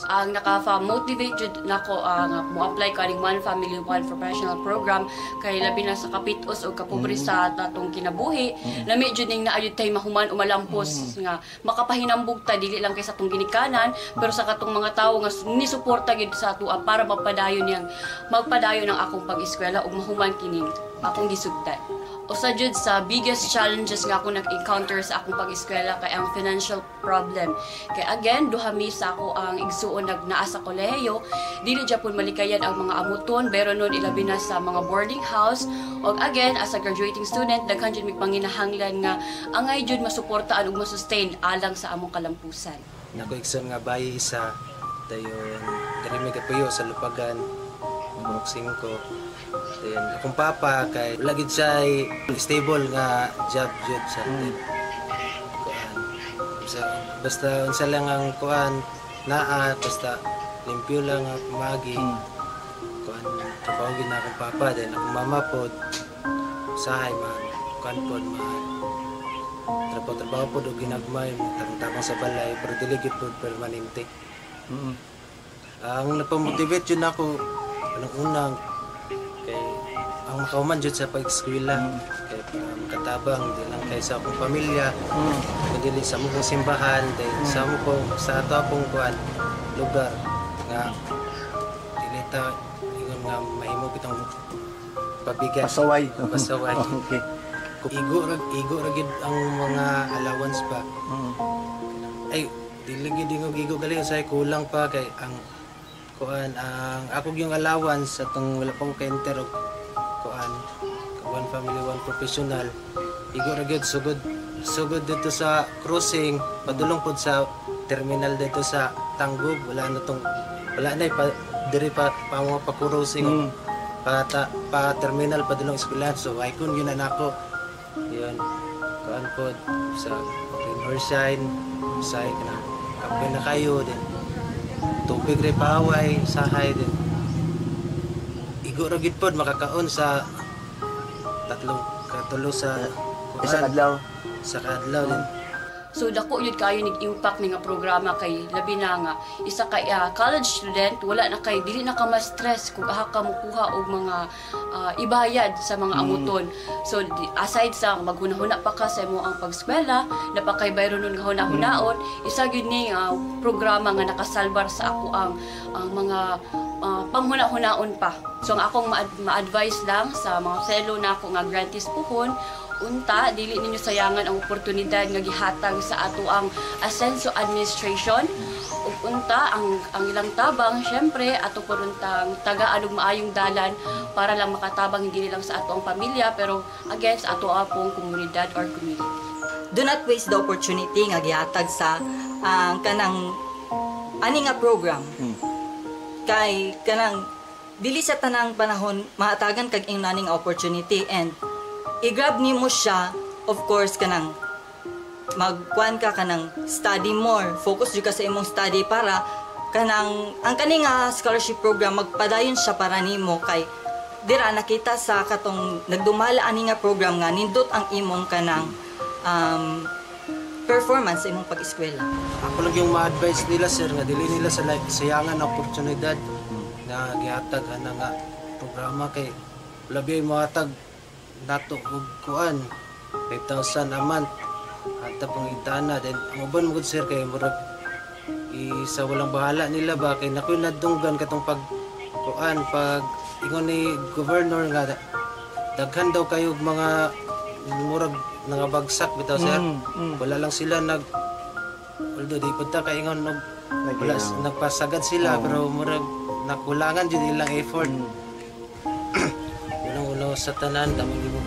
Ang naka-motivate jud nako ang mo-apply ka ning One Family One Professional Program kay labi na sa kapitos o kapobre sa tatong kinabuhi. Lami jud ning naayod tay mahuman umalampos nga makapahinambog ta dili lang kay sa atong ginikanan pero sa katong mga tawo nga ni suporta gid sa ato para magpadayon ng akong pag-eskwela ug mahuman kining akong gisugdan. Usa jud sa biggest challenges nga ako nag-encounter sa akong pag-eskwela kay ang financial problem. Kay again, duha mi sa ako ang igsuon naa sa kolehiyo, dili gyapon malikayan ang mga amuton, pero nun ilabi na sa mga boarding house. Og again, as a graduating student, daghan jud mi panginahanglan nga angay jud masuportaan ug masustain alang sa among kalampusan. Nako igsoon nga bayi isa dayon diri mi kapuyo sa Lupagan, Burok 5. Then akong papa kay lagi siya stable nga job jud sa basta unsa lang ang kuan naa basta limpyo lang ang magi kuan trabaho gid na akong papa then akong mama pod usahay man kuan pod trabaho pod og ginagmay tabang sa balay pero dili gid pod permanente. Ang napamotivate jud nako unang kay ang makauman jud sa pag-eskwela kay makatabang di lang kay sa akong pamilya kundi sa among simbahan sa ato akong kuan lugar nga dili ta ingon nga mahimo kitang pabigat pasaway. Okay. Igo ra gid ang mga allowance pa. Ay dili gid igo gali say kulang pa kay ang kuan ang ako yung allowance atong wala pang ka-enter og kuan One Family One Professional igo ra gyud sugod dito sa crossing padulong pod sa terminal dito sa Tangob wala na diri pa mga pa-crossing pa terminal padulong eskwelahan so ay kun yun na nako yun kuan pod sa Green Horse sa kana kape na kayo din tubig rin paway, sahay din. Igo ra gid pod makakaon sa katulo sa isang adlaw din. So dako yun kayo nag-impact nga programa kay labi na nga isa kay college student wala na kay dili na ka ma-stress kung aha ka mukuha og mga ibayad sa mga amuton. So aside sa maghunahuna pa ka sa imo ang pag-eskwela napakay bayro nun nga hunahunaon isa gyud ni programa nga nakasalbar sa ako ang mga panghuna-hunaon pa. So ang akong ma-advise lang sa mga fellow na ako nga grantees puhon unta dili ninyo sayangan ang oportunidad nga gihatag sa ato ang Ascenso Administration ug unta ang ilang tabang syempre ato poruntang tagaan og maayong dalan para lang makatabang hindi lang sa ato ang pamilya pero again sa ato apong komunidad or community. Do not waste the opportunity nga gihatag sa kanang ani nga program. Kay kanang dili sa tanang panahon mahatagan kag ing naning opportunity and i-grab nimo siya of course kanang magkuan ka kanang study more focus jud ka sa imong study para kanang ang kaning scholarship program magpadayon siya para nimo kay dira nakita sa katong nagdumala ani nga program nga nindot ang imong kanang performance sa imong pag-eskwela. Ako lang yung ma-advise nila sir nga dili nila sa sayangan na oportunidad na gihatag ana nga programa kay labi mohatag nato og kuan 5,000 a month at pang itana then uban mo gud sir kay murag isa walang bahala nila ba kay nakoy nadunggan katong pag ingon ni governor nga daghan daw kayo mga murag nangabagsak bitaw sir. Wala lang sila although di punta kay ingon wala nagpasagad sila pero murag nakulangan jud ilang effort. Unang-una sa tanan damang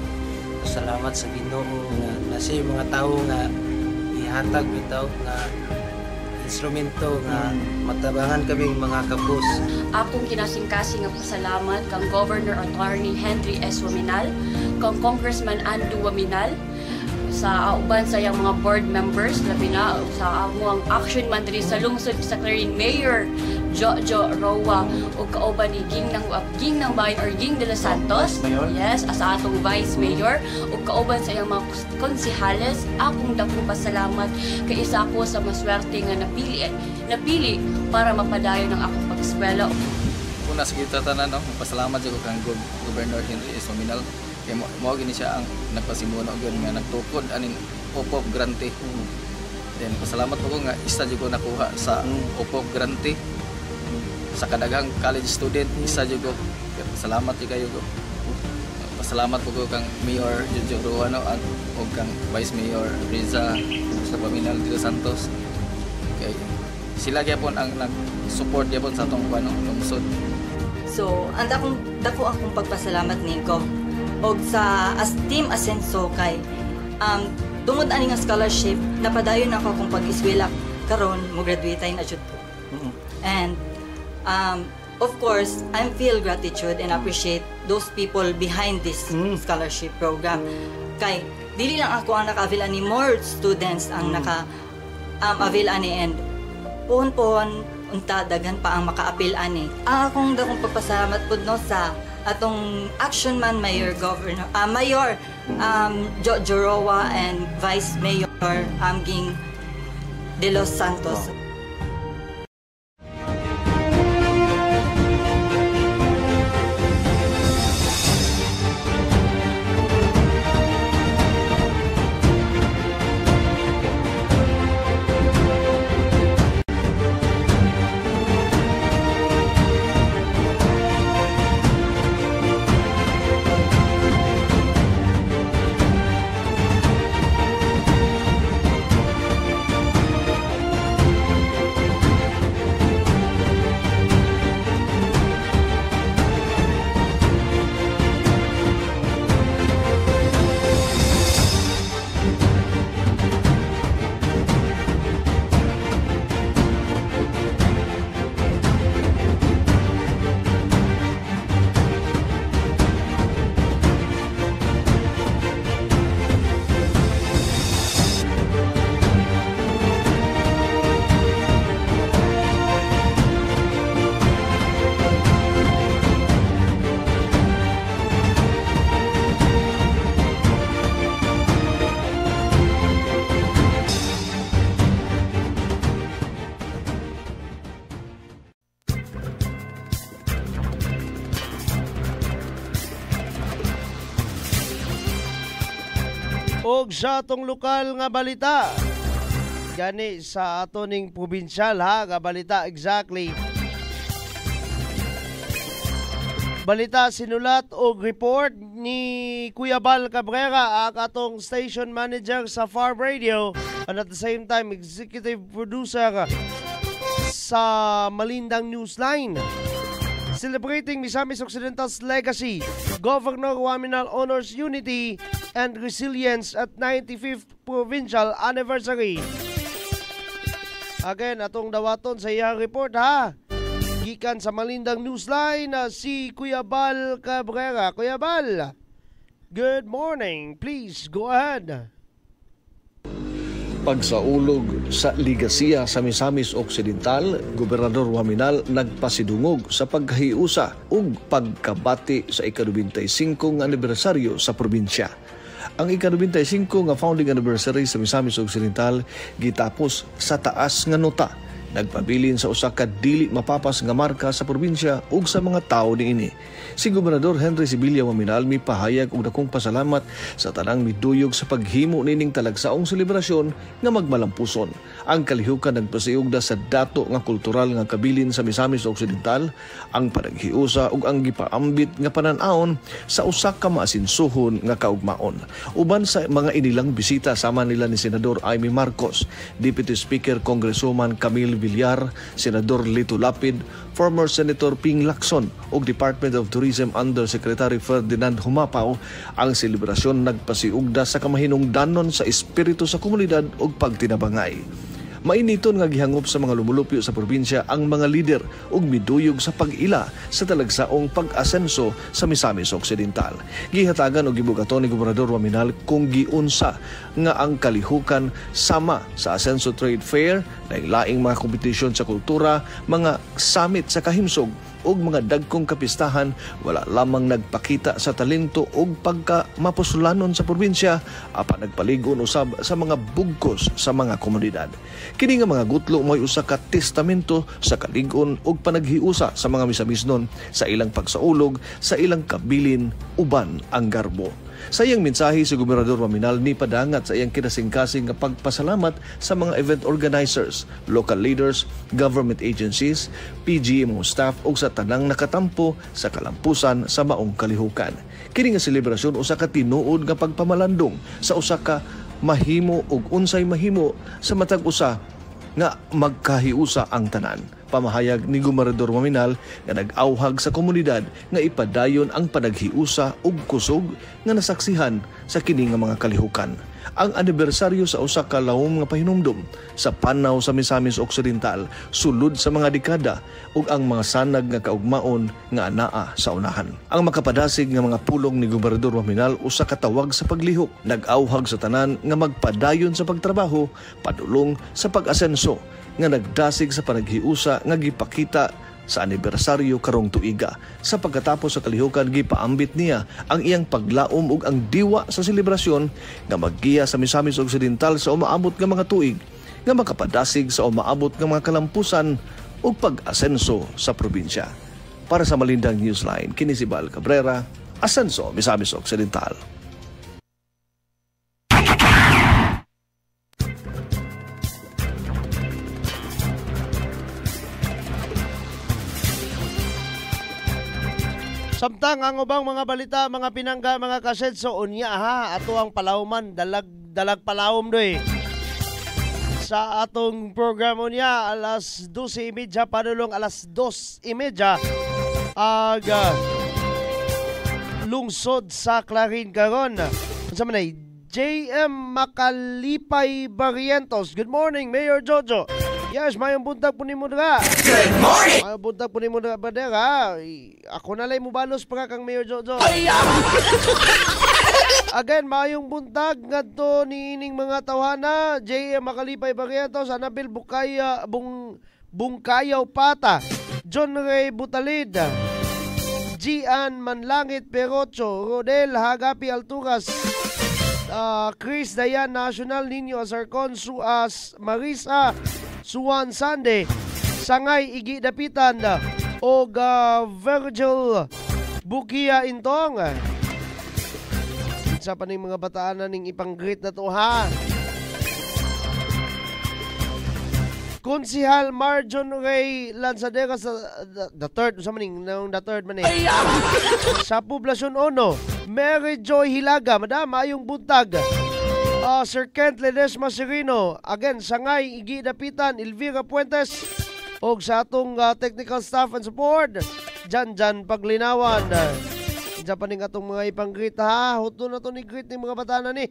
salamat sa Ginoo nga nasa mga tawo nga ihatag bitaw nga instrumento nga matabangan kaming mga kapos. Akong kinasingkasing nga pasalamat kang Governor Attorney Henry S. Waminal, kang Congressman Andu Waminal, sa uban sa iyang mga board members, labi na sa among action man diri sa lungsod sa Clarin, Mayor Jojo Roa o kauban ni Ging ng Bayan or Ging de los Santos. Yes, as atong Vice Mayor o kauban sa iyang mga konsehales. Akong dakong pasalamat kay isa ko sa maswerte nga napili para mapadayon ng akong pag-eskwela. Una sa kita tanan, pasalamat jud ko kang Governor Henry S. Waminal. Kaya mo gini siya ang nagpasimuno gyud nga nagtukod aning OPOP grante. Then pasalamat ko nga isa jud ko nakuha sa OPOP grante sa kadaghang college student, isa jud ko. Salamat jud kayo ko. Pasalamat ko kang Mayor Jojo Roano at og kang Vice Mayor Riza sa Waminal de los Santos. Kay sila gyapon ang nag-support gyapon sa atong lungsod. So, dako akong pagpasalamat niko og sa Team Asenso kay tungod ani nga scholarship napadayon ako akong pag-eskwela karon mo graduate na jud ko. And of course I feel gratitude and appreciate those people behind this scholarship program kay dili lang ako ang naka-avail ani, more students ang naka-avail ani and pohon unta daghan pa ang maka-appeal ani. Akong dakong pagpasalamat pud no sa atong action man Mayor Jojo Roa and Vice Mayor Ging de los Santos. Og sa atong lokal nga balita gani sa ato ning probinsyal nga balita exactly. Balita sinulat og report ni Kuya Bal Cabrera, ang atong station manager sa Farm Radio and at the same time executive producer sa Malindang Newsline. Celebrating Misamis Occidental's legacy, Governor Waminal honors unity and resilience at 95th Provincial Anniversary. Again, atong dawaton sa iyang report gikan sa Malindang Newsline si Kuya Bal Cabrera. Kuya Bal, good morning. Please go ahead. Pagsaulog sa ligasiya sa Misamis Occidental, Gobernador Waminal nagpasidungog sa paghiusa ug pagkabati sa ika-25 anibersaryo sa probinsya. Ang ika-95 nga founding anniversary sa Misamis Occidental gitapos sa taas nga nota. Nagpabilin sa usa ka dili mapapas nga marka sa probinsya ug sa mga tawo niini. Si Gobernador Henry Sibilya Maminal mipahayag og dakong pasalamat sa tanang miduyog sa paghimo nining talagsaong selebrasyon nga magmalampuson. Ang kalihukan nagpasiugda sa dato nga kultural nga kabilin sa Misamis Occidental, ang panaghiusa ug ang gipaambit nga panan-awon sa usa ka maasinsuhon nga kaugmaon. Uban sa mga inilang bisita sama nila ni Senador Amy Marcos, Deputy Speaker Congresswoman Camille Villar, Senador Lito Lapid, former Senator Ping Lacson ug Department of Tourism Undersecretary Ferdinand Humapaw. Ang selebrasyon nagpasiugda sa kamahinungdanon sa espiritu sa komunidad ug pagtinabangay. Mainiton nga gihangop sa mga lumulupyo sa probinsya ang mga lider ug miduyog sa pag-ila sa talagsaong pag-asenso sa Misamis Occidental. Gihatagan og gibugaton ni Gobernador Maminal kung giunsa nga ang kalihukan sama sa Asenso Trade Fair, laing mga kompetisyon sa kultura, mga summit sa kahimsog ug mga dagkong kapistahan, wala lamang nagpakita sa talento ug pagkamapusulanon sa probinsya, apan nagpaligon usab sa mga bugkos sa mga komunidad. Kini nga mga gutlo mo'y usa ka testamento sa kalig-on ug panaghiusa sa mga misamisnon sa ilang pagsaulog, sa ilang kabilin uban ang garbo. Sa iyang mensahe si Gobernador Maminal ni padangat sa iyang kinasingkasing nga pagpasalamat sa mga event organizers, local leaders, government agencies, PGMO staff ug sa tanang nakatampo sa kalampusan sa maong kalihukan. Kini nga selebrasyon usa ka tinuod nga pagpamalandong sa usa ka mahimo ug unsay mahimo sa matag usa nga magkahiusa ang tanan. Pamahayag ni Gobernador Maminal nga nag-awhag sa komunidad nga ipadayon ang panaghiusa ug kusog nga nasaksihan sa kini nga mga kalihukan. Ang anibersaryo sa usa ka lawom nga pahinumdom sa panaw sa Misamis Occidental sulod sa mga dekada ug ang mga sanag nga kaugmaon nga anaa sa unahan. Ang makapadasig nga mga pulong ni Gobernador Maminal usa ka tawag sa paglihok, nag-awhag sa tanan nga magpadayon sa pagtrabaho, padulong sa pag-asenso nga nagdasig sa panaghiusa nga gipakita sa anibersaryo karong tuiga. Sa pagkatapos sa kalihukan, gipaambit niya ang iyang paglaom ug ang diwa sa selebrasyon nga maggiya sa Misamis Occidental sa umaabot nga mga tuig nga makapadasig sa umaabot nga mga kalampusan ug pag-asenso sa probinsya. Para sa Malindang Newsline, kini si Bal Cabrera, Asenso, Misamis Occidental. Samtang ang ubang mga balita, mga pinangga, mga kasetso, unya ha, ato ang palawman, dalag palawom doy. Sa atong programo niya, alas 12:30, padulong alas 2:30, lungsod sa Clarin karon. Sa manay, JM Macalipay Barrientos. Good morning, Mayor Jojo. Yes, mayong buntag po ni mo dira. Good morning! Mayong buntag po ni mo dira, Bader, ha? Ako na lang mo balos pa kang Mayor Jojo. Again, mayong buntag nga to ni ining mga tawhana. J.M. Macalipay Barrientos, Anabel Bungkayaw Pata, John Ray Butalid, Gian Manlangit Perocho, Rodel Hagapi Alturas, Chris Dayan National, Nino Azarcon, Marisa Suwan Sande, Sangay Igi Dapitan, o Virgil Bukia Intong. Sa pa ning mga bataan na ning ipang-greet na to, ha? Konsihal Marjon Ray Lanzadera sa the third, sa maning the third man eh. Sa Poblasyon Ono, Mary Joy Hilaga, madam, ayong buntag. Sir Kent Ledesma Serino, again, Sangay Igi Dapitan, Elvira Puentes, og sa atong technical staff and support, Jan Paglinawan. Japaning atong mga ipang-greet, ha? Huto na to ni greet ni mga batanan ni.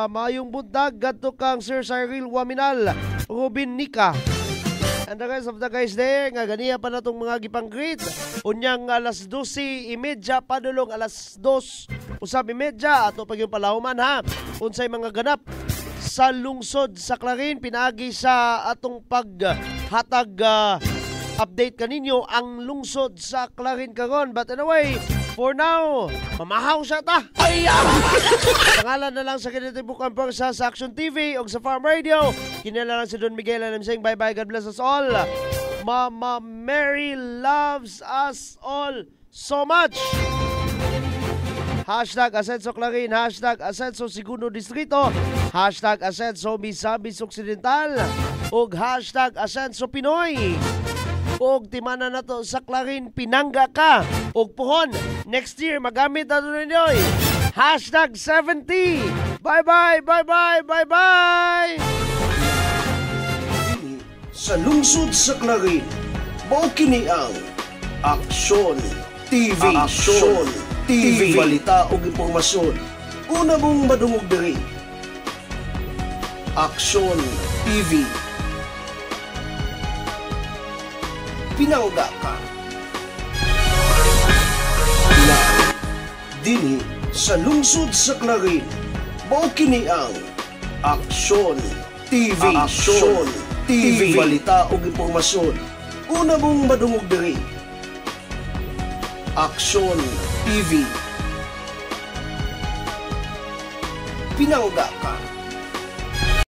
Mayong buntag, gadto kang Sir Cyril Waminal, Robin Nika, and the rest of the guys there, nga ganiya pa na itong mga gipang-greet. Unyang alas 12:30, padulong alas 2:30, ato pag yung palahuman, ha? Unsay mga ganap sa lungsod sa Clarin, pinagi sa atong paghatag update kaninyo ang lungsod sa Clarin karon. But anyway, For now, mamahaw siya ta. Pangalan na lang sa kinitibukan po sa Action TV o sa Farm Radio. Kinala lang si Don Miguel and I'm saying bye-bye. God bless us all. Mama Mary loves us all so much. Hashtag Asenso Clarin, hashtag Asenso Segundo Distrito, hashtag Asenso Misamis Occidental, ug hashtag Asenso Pinoy. Ug timana na to sa Clarin, pinangga ka. Ug puhon, next year magamit na ito ninyo. Hashtag 70. Bye-bye, bye-bye, bye-bye. Sa lungsod sa Clarin, mao kini ang Aksyon TV. Aksyon TV. Balita o impormasyon. Una mong madungog diri. Aksyon TV. Pinangga ka. Dini sa lungsod sa Clarin, mao kini ang Aksyon TV. Aksyon TV. Balita o impormasyon. Una mong madungog diri. Aksyon TV. Pinangga ka.